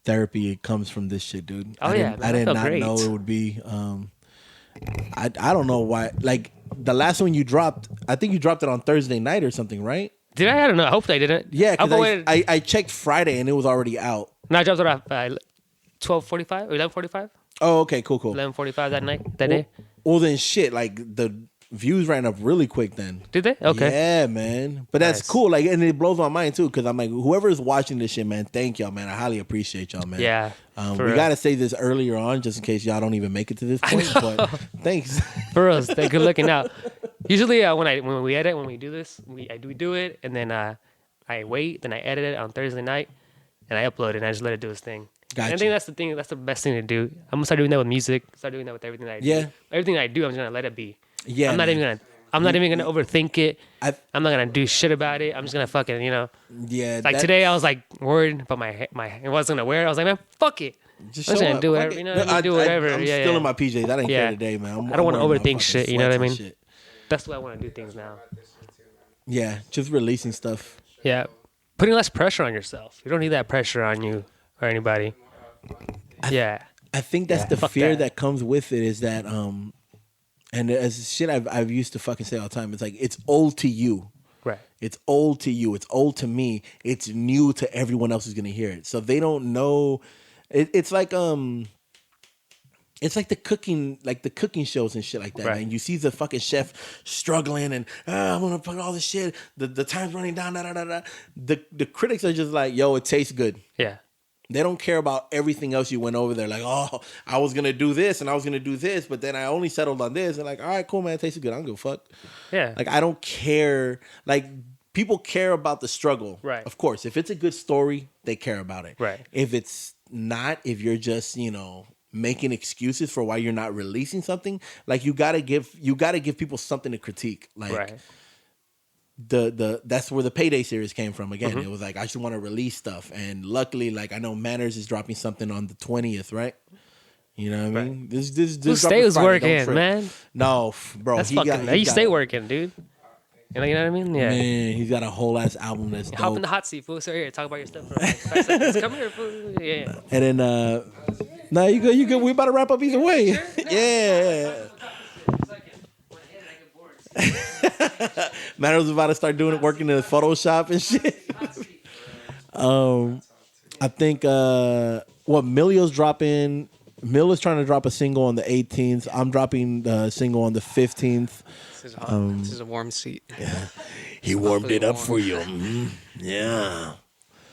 therapy it comes from this shit, dude. Oh, I yeah, didn't, man, I I did felt not great. know it would be. I don't know why. Like the last one you dropped, I think you dropped it on Thursday night or something, right? Did I? I don't know. I hope I didn't. Yeah, I because I checked Friday and it was already out. No, I dropped it at 12:45 or 11:45. Oh, okay, cool. 11:45 that night, that day. Well, then shit, like the views ran up really quick then. Did they? Okay. Yeah, man. But that's Nice. cool. Like, and it blows my mind too, because I'm like, whoever is watching this shit, man, thank y'all, man. I highly appreciate y'all, man. Yeah, for we real. gotta say this earlier on, just in case y'all don't even make it to this point. But thanks. For real, they're good looking out. Usually, when we edit, when we do this, we do it, and then I wait, then I edit it on Thursday night, and I upload it, and I just let it do its thing. And I Gotcha. think that's the thing. That's the best thing to do. I'm gonna start doing that with music. Start doing that with everything that I do. Yeah. Everything that I do, I'm just gonna let it be. Yeah, I'm not man. even gonna overthink it. I'm not gonna do shit about it. I'm just gonna fucking, you know. Yeah, Like today, I was like worried about my I wasn't gonna wear it. I was like, man, fuck it. just I'm just show gonna up. do Fuck whatever. it. You know, No, what I mean? Do whatever. I'm yeah, still yeah. in my PJs. I didn't Yeah. care today, man. I don't wanna I'm wearing my overthink fucking shit, you know what I sweats and mean? shit. That's the way I want to do things now. Yeah, just releasing stuff. Yeah, putting less pressure on yourself. You don't need that pressure on you or anybody. Yeah, I think that's Yeah, the fuck fear that. that comes with it is that and as shit I've used to fucking say all the time. It's like it's old to you. right. It's old to you. It's old to me. It's new to everyone else who's gonna hear it. So they don't know. It's like the cooking shows and shit like that. Right. And you see the fucking chef struggling and I'm gonna put all this shit. The time's running down. Da, da, da, da. The critics are just like, yo, it tastes good. Yeah, They don't care about everything else you went over there. Like, oh, I was gonna do this and I was gonna do this, but then I only settled on this. And like, all right, cool, man, it tastes good. I don't give a fuck. yeah. Like, I don't care. Like, people care about the struggle. Right. Of course, if it's a good story, they care about it. Right. If it's not, if you're just, making excuses for why you're not releasing something, like you gotta give people something to critique. Like Right. that's where the Payday series came from. Again, Mm-hmm. it was like I just want to release stuff, and luckily, like I know Manners is dropping something on the 20th, right? You know what I mean? This Who dropping stays Friday, don't working, trip. man? No, bro, That's he fucking. got, You stay working, dude. You know what I mean? Yeah. Man, he's got a whole ass album that's Hop in dope. the hot seat, fool. So here, talk about your stuff for like 5 seconds. Come here, fool. Yeah. And then, no, you good. We about to wrap up either way. Yeah. Manners was about to start working in Photoshop and shit. I think Milio's dropping. Mill is trying to drop a single on the 18th. I'm dropping the single on the 15th. This is hot. This is a warm seat. He warmed it up for you. Yeah.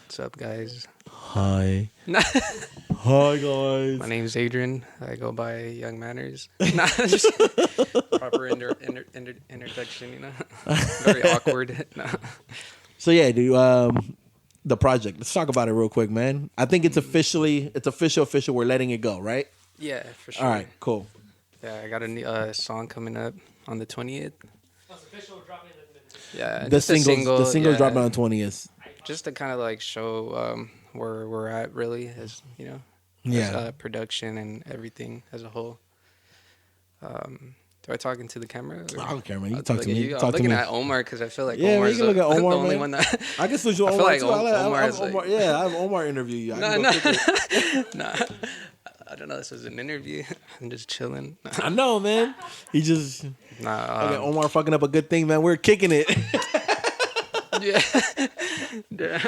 What's up, guys? Hi. Hi, guys. My name's Adrian. I go by Youngmanners. Nah, just proper introduction, you know. Very awkward. No. So yeah, dude. The project. Let's talk about it real quick, man. I think it's official. We're letting it go, right? Yeah, for sure. All right, cool. Yeah, I got a new, song coming up on the 20th. Yeah, The just a singles, the singles yeah, dropping on 20th. just to kind of like show where we're at really, as as Yeah. production and everything as a whole. Do I talk into the camera? Or I don't care, man. You I'll talk look to at me. you. I'm Talk to looking me. at Omar because I feel like Yeah, man, Omar's you can look at the Omar, only man. one that. I can switch you I on feel Omar like too. Omar I is have Omar. like- Yeah, I have Omar interview you. I No, can no, go kick it. nah. I don't know. This was an interview. I'm just chilling. I know, man. He just Nah. okay. Omar fucking up a good thing, man. We're kicking it. Yeah. Yeah.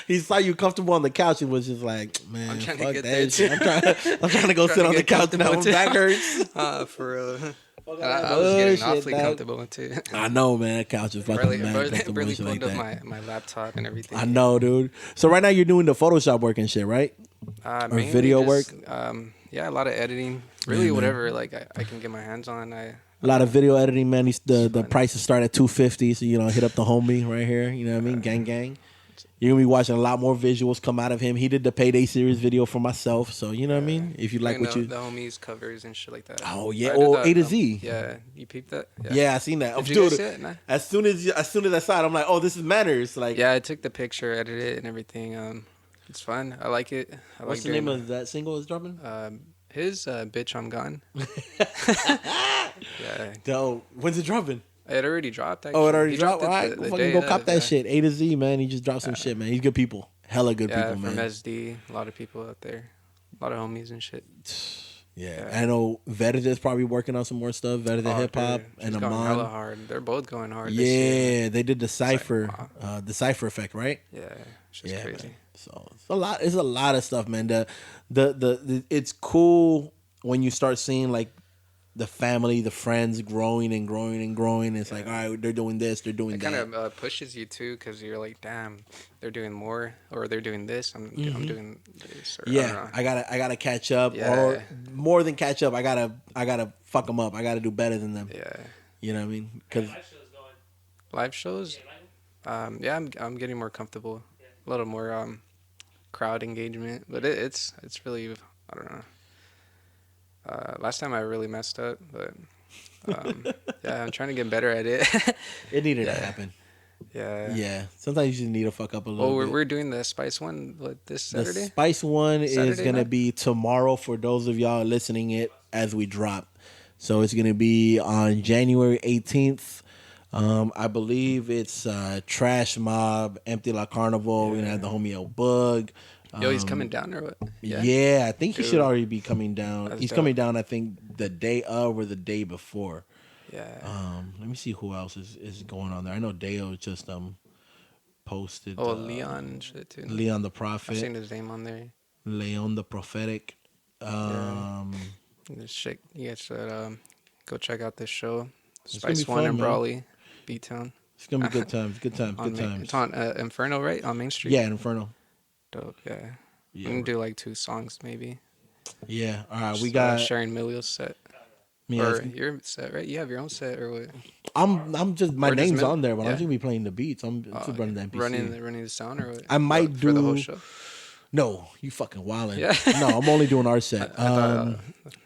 he saw you comfortable on the couch and was just like, man, I'm trying to fuck get that that shit. I'm trying to go sit on the get couch now. My comfortable back hurts. For real. Fuck I all was that getting bullshit, awfully dog. comfortable too. I know, man. That couch is fucking mad comfortable Barely and shit pulled like up that. my laptop and everything. I know, dude. So right now you're doing the Photoshop work and shit, right? Or Mainly video just, work? Yeah, a lot of editing. Really, man. whatever like I can get my hands on. A lot of video editing, man. The fun. prices start at $250, so hit up the homie right here. You know what I mean? Gang, gang. You're gonna be watching a lot more visuals come out of him. He did the Payday series video for myself, so you know what I mean. If you like what the you, homies covers and shit like that. oh yeah, I did or that, A to Z. Yeah, you peeped that? Yeah, I seen that. Did you Dude, guys see it? Nah? as soon as I saw it, I'm like, oh, this is Manners. Like, Yeah, I took the picture, edited it, and everything. It's fun. I like it. I what's like the name doing- of that single is dropping? His bitch, I'm gone. Yeah, Dope. When's it dropping? it already dropped. Actually. Oh, it already He dropped. it All right, the fucking day go of, cop that yeah. shit. A to Z, man. He just dropped some shit, man. He's good people. Hella good Yeah, people, from man. SD, a lot of people out there, a lot of homies and shit. Yeah. Yeah. I know Verde's probably working on some more stuff. Verde Oh, Hip Hop dude, and she's going hella Amon. hard. They're both going hard. This year. Yeah, they did the cipher, wow. the cipher effect, right? Yeah, it's just Yeah, crazy. man. So it's a lot. It's a lot of stuff, man. The it's cool when you start seeing like the family, the friends growing and growing and growing. It's like, all right, they're doing this, they're doing It that. kind of pushes you too, because you're like, damn, they're doing more, or they're doing this. I'm doing this. Or, I don't Yeah, know. I gotta catch up, Yeah. or more than catch up. I gotta fuck them up. I gotta do better than them. Yeah. You know what I mean? Because Live shows. Yeah, I'm getting more comfortable. A little more crowd engagement, but it's really, I don't know. Last time I really messed up, but yeah, I'm trying to get better at it. it needed to Yeah. happen. Yeah. Yeah, sometimes you just need to fuck up a little Oh, bit. we're doing the Spice one this The Saturday. Spice one is Saturday gonna night? be tomorrow for those of y'all listening it as we drop. So it's gonna be on January 18th. I believe it's Trash Mob, EmptyLotCarnival. We're gonna have the homie El Bug. Yo, he's coming down or what? Yeah, I think he should Dude. already be coming down. That's He's dope. coming down, I think, the day of or the day before. Yeah. Let me see who else is going on there. I know Deo just posted. Oh, Leon and shit too. Leon the I've Prophet, seen his name on there. Leon the Prophetic. This shit, you guys should go check out this show. gonna Spice be One fun, in man. Brawley, B-Town. It's gonna be good times, good times, On good Main, times. it's on Inferno, right? On Main Street? Yeah, Inferno. Dope, yeah. Yeah, I'm gonna do like 2 songs maybe. yeah. All right, we Just, got. Sharon Milio's set. Yeah, Or it's- your set, right? You have your own set or what? I'm just my or just name's Mil- on there, but I'm yeah. just gonna be playing the beats. I'm Oh, just running the MPC. running the sound or what? I might for the whole do- show. No, you fucking wildin'. Yeah. No, I'm only doing our set. I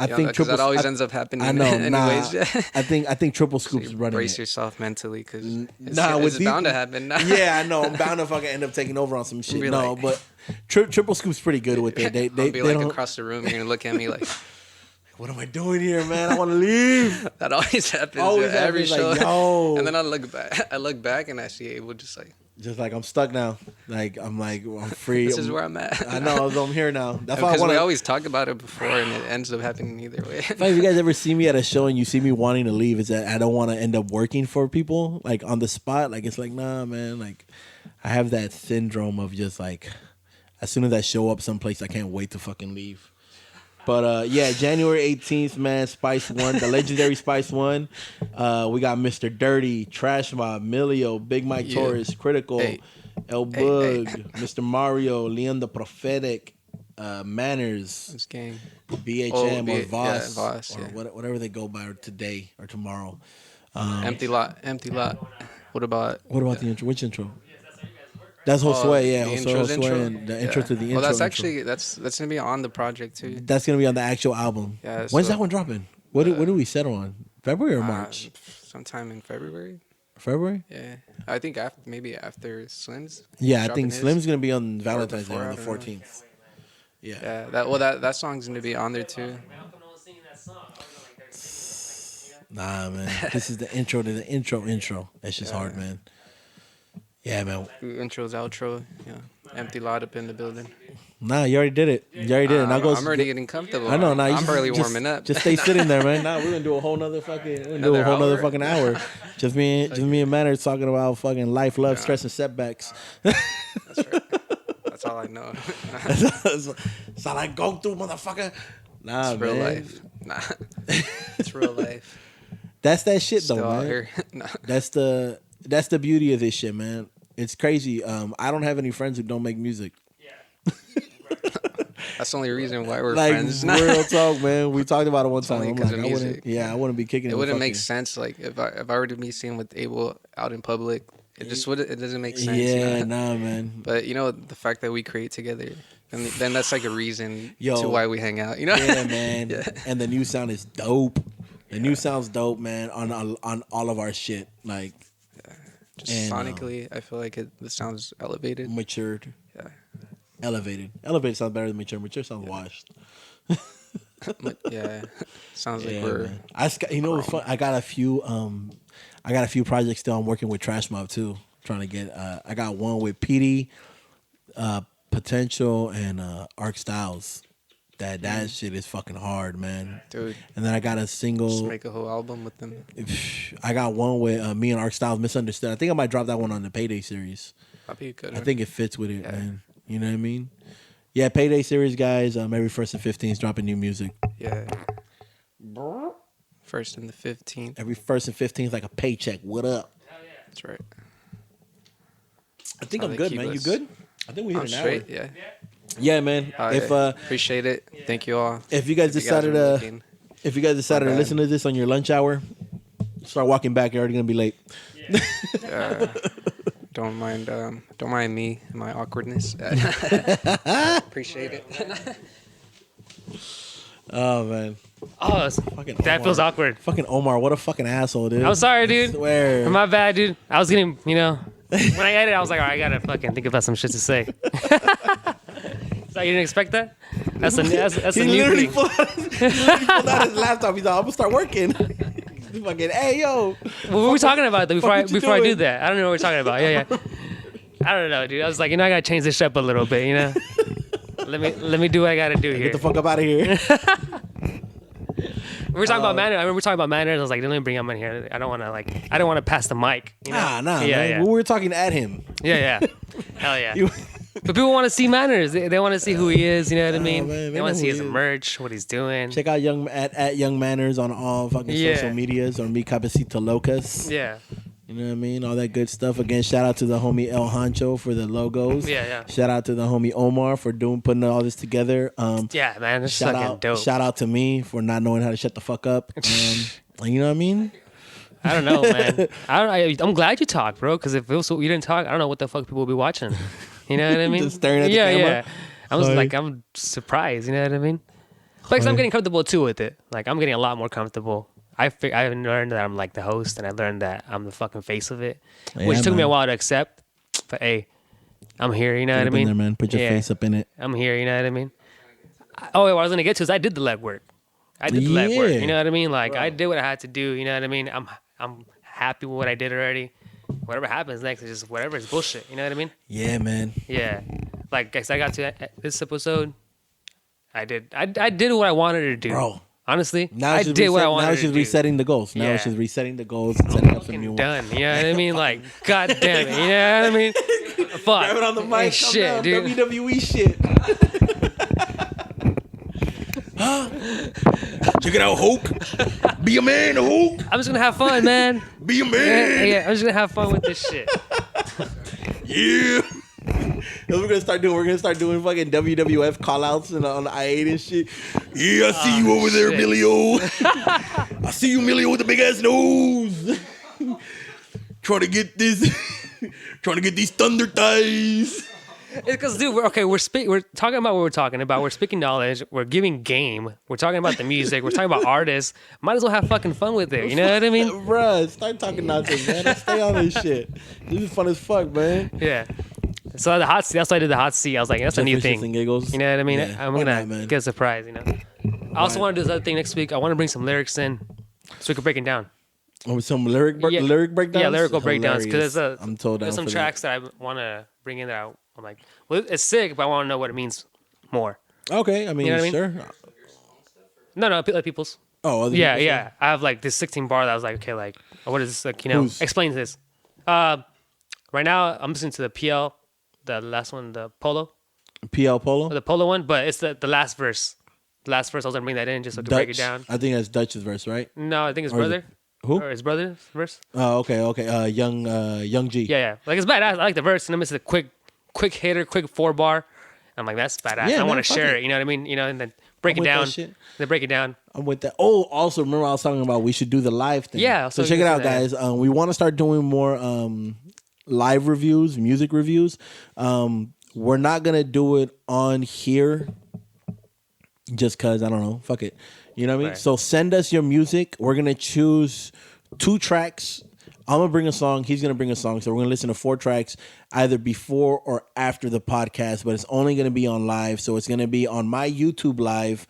think because triple. that always I, ends up happening. I know. anyways. I think triple scoops running Brace it. yourself mentally because Nah, with it's these- bound to happen. Yeah, I know. I'm bound to fucking end up taking over on some shit. Be No, like- but triple scoop's pretty good with it. They I'll be they like don't. across the room. You're gonna look at me like What am I doing here, man? I want to leave. that. Always happens. Always at every happens, show. like, yo. And then I look back. I look back and I see Abel just like Just like I'm stuck now. I'm free. this is where I'm at. I know. I'm here now. That's why I Because want we to. always talk about it before, and it ends up happening either way. If you guys ever see me at a show and you see me wanting to leave, is that I don't want to end up working for people like on the spot. Like it's like, nah, man. Like I have that syndrome of just like, as soon as I show up someplace, I can't wait to fucking leave. But yeah, January 18th, man, Spice One, the legendary Spice One. We got Mr. Dirty, Trash Mob, Milio, Big Mike Yeah. Torres, Critical, Hey. El Hey, Bug, hey. Mr. Mario, Leon the Prophetic, Manners, This game. BHM or Yeah, Voss, Voss, or yeah. whatever they go by today or tomorrow. Empty lot. What about? What about the intro? Which intro? That's Josue, yeah, the Josue, intro's Josue, and the intro to the intro. Well, that's intro. actually that's gonna be on the project too. That's gonna be on the actual album. Yeah, When's so- that one dropping? What do we settle on? February or March? Sometime in February. February? Yeah, I think maybe after Slim's. Yeah, I dropping think his. Slim's gonna be on Valentine's Day before, on I the don't know. 14th. Yeah. Yeah, that song's gonna be on there too. Nah, man. This is the intro to the intro. That's just hard, man. Yeah, man. Intros, outro. Yeah, empty lot up in the building. Nah, you already did it. You already did it. Now go. I'm already getting comfortable. I know. Now I'm barely warming up. Just stay sitting there, man. Nah, we're gonna do a whole nother Another fucking hour. Just me and Manners talking about fucking life, love, stress, and setbacks. That's right. That's all I know. That's all I go through, motherfucker. Nah, It's real man. life. Nah, it's real life. That's that shit, though, Still out man. here. Nah. That's the beauty of this shit, man. It's crazy. I don't have any friends who don't make music. That's the only reason why we're Like friends. real talk, man. We talked about it one time. only I'm 'cause like, of I wouldn't. music. Yeah, I wouldn't be kicking. It with wouldn't make fucking- sense. Like if I were to be seen with Abel out in public, it just would. It doesn't make sense. Yeah, you know? nah, man. But you know the fact that we create together, and then that's like a reason Yo. to why we hang out. You know? Yeah, man. Yeah. And the new sound is dope. The new sound's dope, man. On all of our shit, like Just And, sonically, I feel like the sounds elevated. matured, Yeah. elevated. Elevated sounds better than mature. Mature sounds washed. Yeah. Sounds like Yeah, we're. man. You know what's fun? I got a few projects still. I'm working with Trash Mob too. Trying to get. I got one with PD, Potential, and Arc Styles. That shit is fucking hard, man. Dude, And then I got a just single. make a whole album with them. I got one with me and Arc Styles, Misunderstood. I think I might drop that one on the Payday series. That'd be good. I think it fits with it, man. You know what I mean? Yeah, Payday series, guys. Every 1st and 15th dropping new music. Yeah. First and the 15th. Every 1st and 15th like a paycheck. What up? That's right. I think How I'm they good, keep man. You us- good? I think we hit I'm an straight. hour. Yeah. Yeah, man. If Appreciate it. Thank you all. if you guys If you decided are to looking. to bad. listen to this on your lunch hour, start walking back. You're already gonna be late. Don't mind me and my awkwardness. Appreciate it. Oh man, Oh, fucking that feels Omar. awkward. Fucking Omar, what a fucking asshole, dude. I'm sorry, dude. I swear. My bad, dude. I was getting, when I edited, I was like, all right, I gotta fucking think about some shit to say. So you didn't expect that? That's a He new literally thing. pulled out his laptop. He's like, I'm gonna start working. Fucking, hey yo. What were we talking about though, what you before I do doing? that? I don't know what we're talking about. Yeah. I don't know, dude. I was like, I gotta change this up a little bit, Let me do what I gotta do here. Get the fuck up out of here. We were talking about manners. I remember we were talking about manners. I was like, let me bring him in here. I don't want to pass the mic. Nah, Yeah, man. yeah. We were talking at him. Yeah. Hell yeah. You- But people want to see manners. They want to see who he is. You know what I mean? man, they want know to see who his he is. merch, what he's doing. Check out at Youngmanners on all fucking Yeah. social medias or Mi Cabecita Locas. Yeah. You know what I mean? All that good stuff. Again, shout out to the homie El Hancho for the logos. Yeah. Shout out to the homie Omar for putting all this together. Yeah, man. It's Shout fucking out, dope. shout out to me for not knowing how to shut the fuck up. You know what I mean? I don't know, man. I'm glad you talked, bro. Because if it was so you didn't talk, I don't know what the fuck people would be watching. You know what I mean? Just staring at the yeah, camera? Yeah. I was Like- I'm surprised. You know what I mean? Like, I'm getting comfortable too with it. Like, I'm getting a lot more comfortable. I learned that I'm like the host, and I learned that I'm the fucking face of it, which Yeah, took me a man. while to accept. But hey, I'm here. You know what I Get up in mean? there, man. Put your Yeah. face up in it. I'm here. You know what I mean? What I was gonna get to is I did the legwork. I did the legwork. Yeah. You know what I mean? Like, I did what I had to do. You know what I mean? I'm happy with what I did already. Whatever happens next is just whatever. It's bullshit. You know what I mean? Yeah, man. Yeah. Like, guys, I got to this episode. I did what I wanted to do. Bro. Honestly, Now I it's just did what I now wanted it's just to do. resetting the goals. Now Yeah. it's just resetting the goals and setting up some new Fucking ones. done. You know what I mean? Like, god damn it. You know what I mean? Fuck. Grab it on the Hey, mic. Calm shit, down, dude. WWE shit. Check it out, Hulk. Be a man, Hulk. I'm just gonna have fun, man. Be a man. Yeah, I'm just gonna have fun with this shit. Yeah. We're gonna start doing fucking WWF callouts on the IA and shit. Yeah, I see you over there, shit. Emilio. I see you, Emilio, with the big ass nose. trying to get these thunder thighs. because dude, we're talking about what we're talking about. We're speaking knowledge. We're giving game. We're talking about the music. We're talking about artists. Might as well have fucking fun with it. You know what I mean? Bruh, start talking nonsense, man. Let's stay on this shit. This is fun as fuck, man. Yeah. So the hot seat. That's why I did the hot seat. I was like, that's a new Just for shits thing. and giggles. You know what I mean? Yeah, I'm why gonna not, man? get a surprise. You know. I also want to do this other thing next week. I want to bring some lyrics in, so we can break it down. Oh, some lyric Yeah. breakdowns. Yeah, lyrical breakdowns. Because I'm told there's some tracks that I want to bring in that I'm like, well, it's sick, but I want to know what it means more. Okay, I mean, You know what I mean? sure. No, other people's. Oh, other Yeah, people, yeah. I have like this 16 bar that I was like, okay, like, what is this? Like, you know, Who's- explain this. Right now, I'm listening to the PL, the last one, the Polo, PL Polo. the Polo one, but it's the last verse. The last verse, I was gonna bring that in just so I could break it down. I think that's Dutch's verse, right? No, I think his Or is brother. it- Who? Or his brother's verse. Oh, okay. Young G. Yeah, yeah. Like it's badass. I like the verse, and then it's a quick hitter, quick 4-bar. I'm like, that's badass. Yeah, I want man, to fuck share it. it. You know what I mean? You know, and then break I'm it with that down. shit. Then break it down. I'm with that. Oh, also remember I was talking about we should do the live thing. Yeah, So so check it you out, said that. guys. We want to start doing more live reviews, music reviews. We're not gonna do it on here just cause I don't know. Fuck it. You know what I mean? Right. So send us your music. We're gonna choose 2 tracks. I'm gonna bring a song. He's gonna bring a song. So we're gonna listen to 4 tracks either before or after the podcast. But it's only gonna be on live. So it's gonna be on my YouTube live.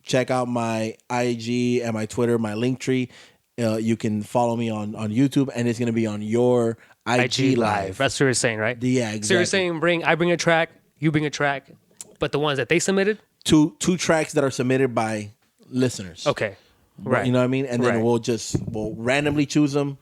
Check out my IG and my Twitter, my Linktree. You can follow me on YouTube, and it's gonna be on your IG live. That's what you're saying, right? Yeah, So you're exactly. saying I bring a track, you bring a track, but the ones that they submitted. Two tracks that are submitted by listeners. Okay. Right. You know what I mean? And then Right. we'll randomly choose them,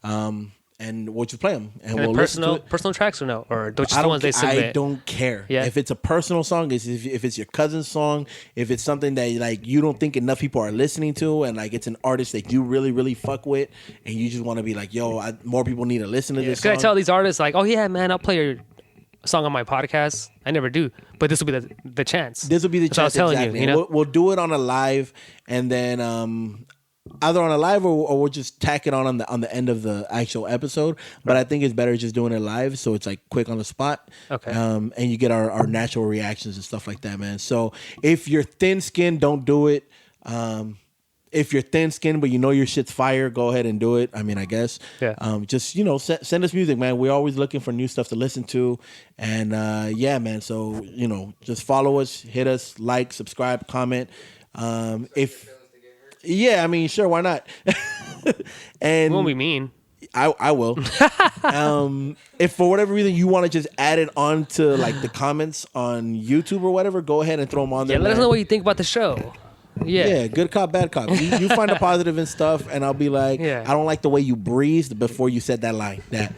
and we'll just play them, and And we'll then listen to it. personal tracks or no? Or just I the ones they submit? I don't care. Yeah. If it's a personal song, if it's your cousin's song, if it's something that like you don't think enough people are listening to, and like it's an artist that you really really fuck with, and you just want to be like, yo, more people need to listen to this Could song. I tell these artists like, oh yeah, man, I'll play your song on my podcast? I never do, but this will be the chance. This will be the That's what I was chance. telling Exactly. you. You know, We'll do it on a live, and then either on a live or we'll just tack it on the end of the actual episode. But I think it's better just doing it live, so it's like quick on the spot. Okay. And you get our natural reactions and stuff like that, man. So if you're thin skinned, don't do it. If you're thin skinned but you know your shit's fire, go ahead and do it. I mean, I guess. Yeah. Just send us music, man. We're always looking for new stuff to listen to, and yeah, man. So just follow us, hit us, like, subscribe, comment. Yeah, I mean, sure, why not? And it won't be mean. I will. If for whatever reason you want to just add it on to like the comments on YouTube or whatever, go ahead and throw them on there. Yeah, let us man. know what you think about the show. Yeah, good cop, bad cop. You find a positive and stuff, and I'll be like, Yeah. I don't like the way you breathed before you said that line. That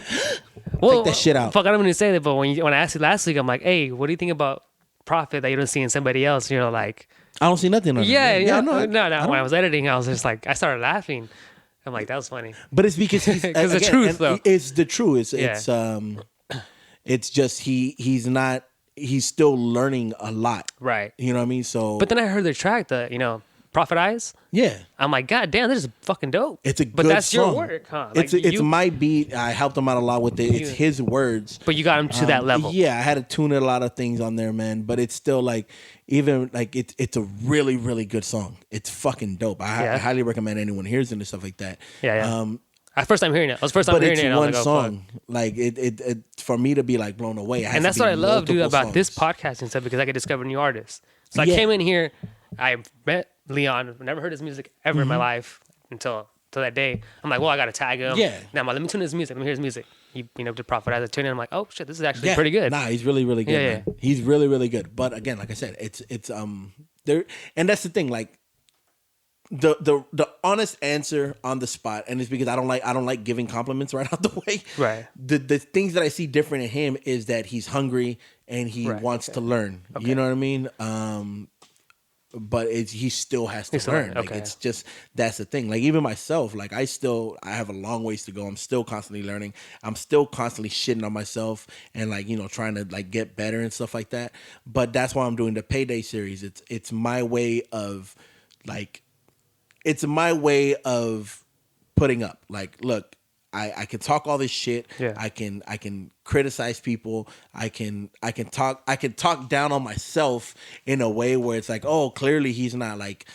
Well, that shit out. Fuck, I don't even say that, but when I asked you last week, I'm like, hey, what do you think about profit that you don't see in somebody else? You know, like, I don't see nothing on yeah, it. yeah, no. no. When I was editing, I was just like, I started laughing. I'm like, that was funny. But it's because he's 'Cause the again, truth, and though. It's the truth. Yeah. It's just he's still learning a lot. Right. You know what I mean? So But then I heard the track, Prophet Eyes. yeah. I'm like, God damn, this is fucking dope. It's a but good that's song. your work, huh? It's my beat. I helped him out a lot with it. It's his words. But you got him to that level. Yeah, I had to tune a lot of things on there, man. But it's still like, even like it's a really really good song. It's fucking dope. I highly recommend anyone hears it and stuff like that. Yeah. First time hearing it. It was the first time But hearing it's it. And I one was like, oh, fuck. song. Like it for me to be like blown away. It has And that's to be what I love, dude, multiple about this songs. podcast and stuff, because I could discover new artists. So I Yeah. came in here, I met Leon, never heard his music ever in Mm-hmm. my life until that day. I'm like, well, I got to tag him. Yeah. Now I'm like, let me tune his music. Let me hear his music. He, did Prophet as a tune in. I'm like, oh shit, this is actually Yeah. pretty good. Nah, he's really really good. Yeah, Man. He's really really good. But again, like I said, it's there, and that's the thing. Like the honest answer on the spot, and it's because I don't like giving compliments right out the way. Right. The things that I see different in him is that he's hungry and he Right, wants okay. to learn. Okay. You know what I mean? But he still has to He's still learn. learning, Like okay. it's just that's the thing. Like even myself, like I have a long ways to go. I'm still constantly learning. I'm still constantly shitting on myself and like trying to like get better and stuff like that. But that's why I'm doing the Payday series. It's my way of like. It's my way of putting up. Like, look, I can talk all this shit. Yeah. I can criticize people. I can talk down on myself in a way where it's like, oh, clearly he's not like,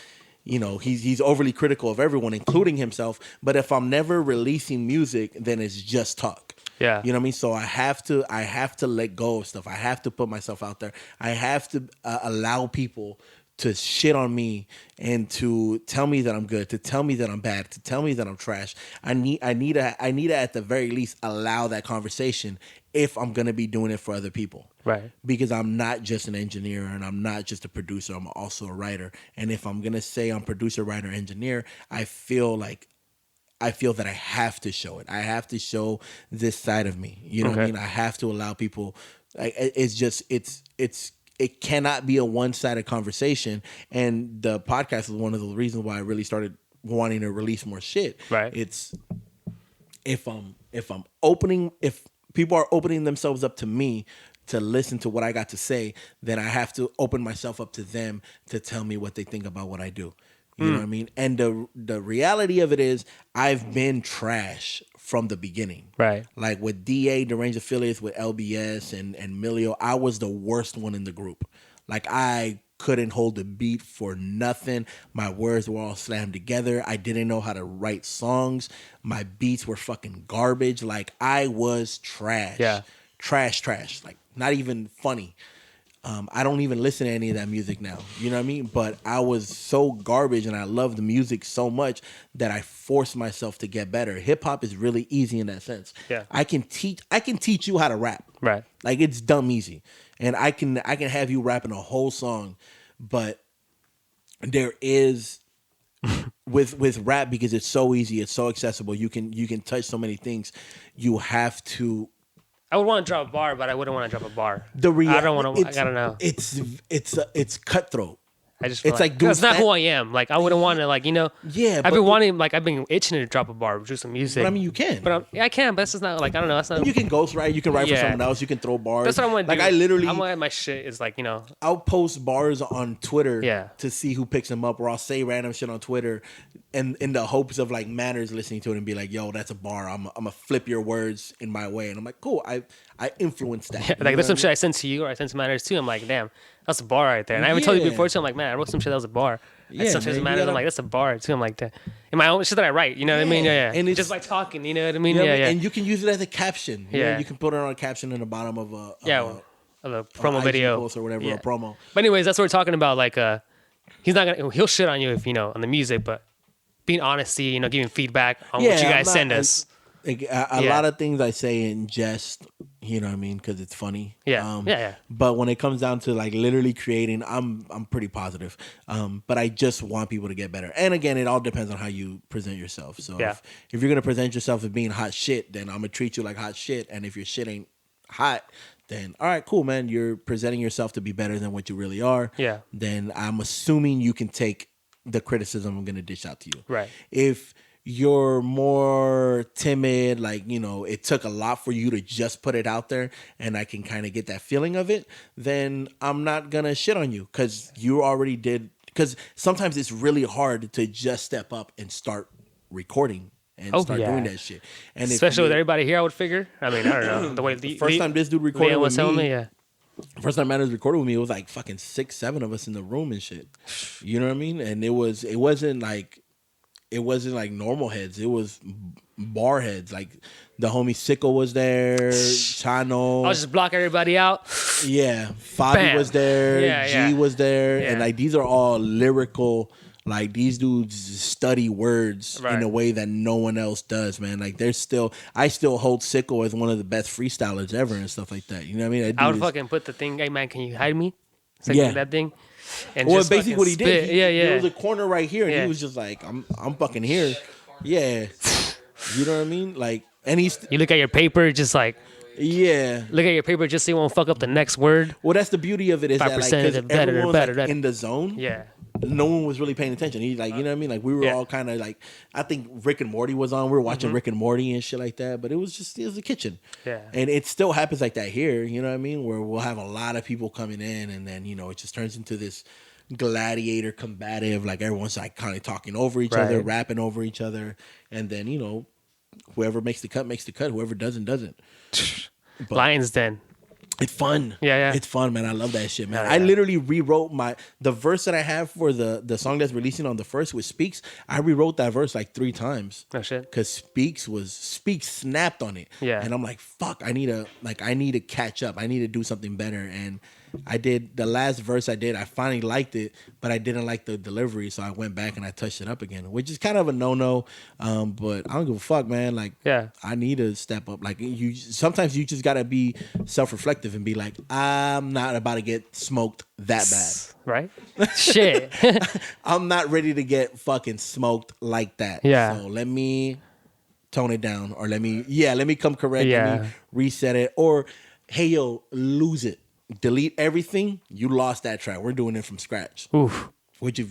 you know, he's overly critical of everyone, including himself. But if I'm never releasing music, then it's just talk. Yeah. You know what I mean? So I have to let go of stuff. I have to put myself out there. I have to allow people to shit on me and to tell me that I'm good, to tell me that I'm bad, to tell me that I'm trash. I need to at the very least allow that conversation if I'm gonna be doing it for other people. Right. Because I'm not just an engineer and I'm not just a producer, I'm also a writer. And if I'm gonna say I'm producer, writer, engineer, I feel that I have to show it. I have to show this side of me. You know what I mean? I have to allow people. It cannot be a one-sided conversation. And the podcast is one of the reasons why I really started wanting to release more shit. Right. It's if people are opening themselves up to me to listen to what I got to say, then I have to open myself up to them to tell me what they think about what I do. You know what I mean? And the reality of it is I've been trash from the beginning. Right. Like with DA, Deranged Affiliates, with LBS and Milio, I was the worst one in the group. Like I couldn't hold the beat for nothing. My words were all slammed together. I didn't know how to write songs. My beats were fucking garbage. Like I was trash. Yeah. Trash. Like not even funny. I don't even listen to any of that music now. You know what I mean? But I was so garbage and I loved the music so much that I forced myself to get better. Hip hop is really easy in that sense. Yeah. I can teach you how to rap. Right. Like it's dumb easy. And I can have you rapping a whole song, but there is with rap, because it's so easy, it's so accessible, you can touch so many things. You have to. I would want to drop a bar, but I wouldn't want to drop a bar. I don't want to. I gotta know. It's cutthroat. I just feel it's like that's not who I am. Like I wouldn't want to, like, you know. Yeah, I've been itching to drop a bar, do some music. But I mean, you can. But I can. But it's just not like, I don't know. That's not. You can ghostwrite. You can write for someone else. You can throw bars. That's what I want to do. Like I literally, I'm my shit is like, you know. I'll post bars on Twitter. Yeah. To see who picks them up, or I'll say random shit on Twitter, and in the hopes of like Manners listening to it and be like, "Yo, that's a bar. I'm gonna flip your words in my way." And I'm like, "Cool. I influenced that." Yeah, like there's some shit I sent to you or I sent to Manners too. I'm like, damn, that's a bar right there. And I haven't told you before too. I'm like, man, I wrote some shit that was a bar. Yeah, some shit Manners. I'm like, that's a bar too. I'm like, in my own shit that I write. You know what I mean? Yeah. And it's just by talking. You know what I mean? You know Yeah, what I mean? yeah. And you can use it as a caption. You know, Yeah. you can put it on a caption in the bottom of a of a promo IG video post or whatever, Yeah. a promo. But anyways, that's what we're talking about. Like, he'll shit on you if, you know, on the music, but being honesty, you know, giving feedback on what you guys send us. Like, a lot of things I say in jest, you know what I mean, because it's funny. Yeah. Yeah. But when it comes down to like literally creating, I'm pretty positive. But I just want people to get better. And again, it all depends on how you present yourself. So if you're gonna present yourself as being hot shit, then I'm gonna treat you like hot shit. And if your shit ain't hot, then all right, cool, man. You're presenting yourself to be better than what you really are. Yeah. Then I'm assuming you can take the criticism I'm gonna dish out to you. Right. If you're more timid, like, you know, it took a lot for you to just put it out there and I can kind of get that feeling of it, then I'm not gonna shit on you because you already did. Because sometimes it's really hard to just step up and start recording and start doing that shit. And especially with everybody here, I would figure. I mean, I don't know. The way first time this dude recorded with me, yeah. First time Manners recorded with me, it was like fucking 6-7 of us in the room and shit. You know what I mean? And it wasn't like normal heads. It was bar heads. Like the homie Sicko was there, Chano. I'll just block everybody out. Yeah, Fabi was there. G was there, and like these are all lyrical. Like these dudes study words in a way that no one else does, man. Like I still hold Sicko as one of the best freestylers ever and stuff like that. You know what I mean? I would fucking put the thing, hey man, can you hide me? That thing. And well, basically what he did, there was a corner right here, and he was just like, "I'm fucking here." Yeah, you know what I mean? Like, and you look at your paper, just like, look at your paper, just so you won't fuck up the next word. Well, that's the beauty of it is that like, because everyone was like, in the zone. Yeah. No one was really paying attention. He's like, you know what I mean? Like we were all kind of like, I think Rick and Morty was on. We were watching Rick and Morty and shit like that. But it was a kitchen. Yeah. And it still happens like that here. You know what I mean? Where we'll have a lot of people coming in, and then, you know, it just turns into this gladiator combative. Like everyone's like kind of talking over each other, rapping over each other, and then, you know, whoever makes the cut makes the cut. Whoever doesn't. But Lions Den. it's fun. Yeah. It's fun, man. I love that shit, man. Hell I yeah. literally rewrote the verse that I have for the song that's releasing on the first with Speaks. I rewrote that verse like 3 times. Oh shit. Because Speaks snapped on it. Yeah. And I'm like, fuck, I need to catch up. I need to do something better. And I did the last verse I did. I finally liked it, but I didn't like the delivery, so I went back and I touched it up again, which is kind of a no-no. But I don't give a fuck, man. Like, Yeah. I need to step up. Like, sometimes you just gotta be self-reflective and be like, I'm not about to get smoked that bad. Right? Shit. I'm not ready to get fucking smoked like that. Yeah. So let me tone it down, or let me come correct. Yeah. Let me reset it, or hey, yo, lose it. Delete everything. You lost that track. We're doing it from scratch, Oof. which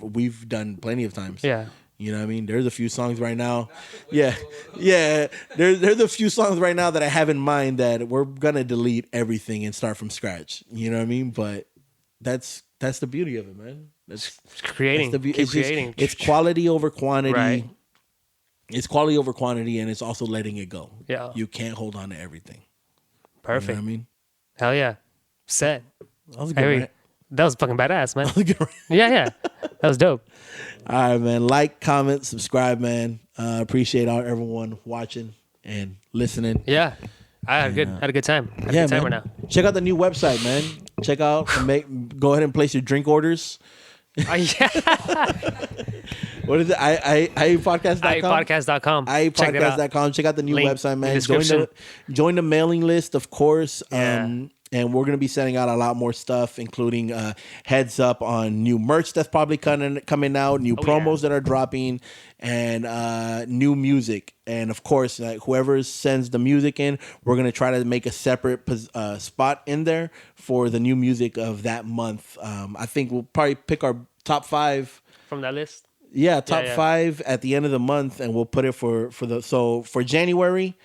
we've done plenty of times. Yeah. You know what I mean? There's a few songs right now. Yeah. There's a few songs right now that I have in mind that we're gonna delete everything and start from scratch. You know what I mean? But that's the beauty of it, man. That's Creating. Keep creating. It's quality over quantity. Right. It's quality over quantity, and it's also letting it go. Yeah. You can't hold on to everything. Perfect. You know what I mean? Hell yeah. Set. That was a good Hey, rant. that was fucking badass, man. That was a good rant. Yeah. That was dope. All right, man. Like, comment, subscribe, man. Appreciate everyone watching and listening. Yeah. I had a good time. Had a good time man. right now. Check out the new website, man. Check out and go ahead and place your drink orders. Yeah. What is it? iPodcast.com? iPodcast.com. Check it out. iPodcast.com. Check out the new Link website, in man. description. Join the mailing list, of course. Yeah. And we're going to be sending out a lot more stuff, including heads up on new merch that's probably coming out, new promos that are dropping, and new music. And, of course, whoever sends the music in, we're going to try to make a separate spot in there for the new music of that month. I think we'll probably pick our top 5. From that list? Yeah, top 5 at the end of the month, and we'll put it for January,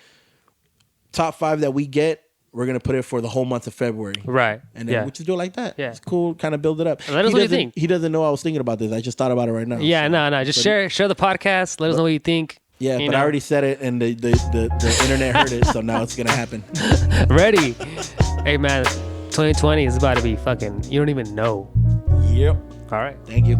top 5 that we get. We're going to put it for the whole month of February. Right. And then we just do it like that. Yeah. It's cool. Kind of build it up. Let us know what you think. He doesn't know I was thinking about this. I just thought about it right now. Yeah, so. no. Just share the podcast. Let us know what you think. Yeah, but I already said it, and the internet heard it, so now it's going to happen. Ready. Hey, man. 2020 is about to be fucking, you don't even know. Yep. All right. Thank you.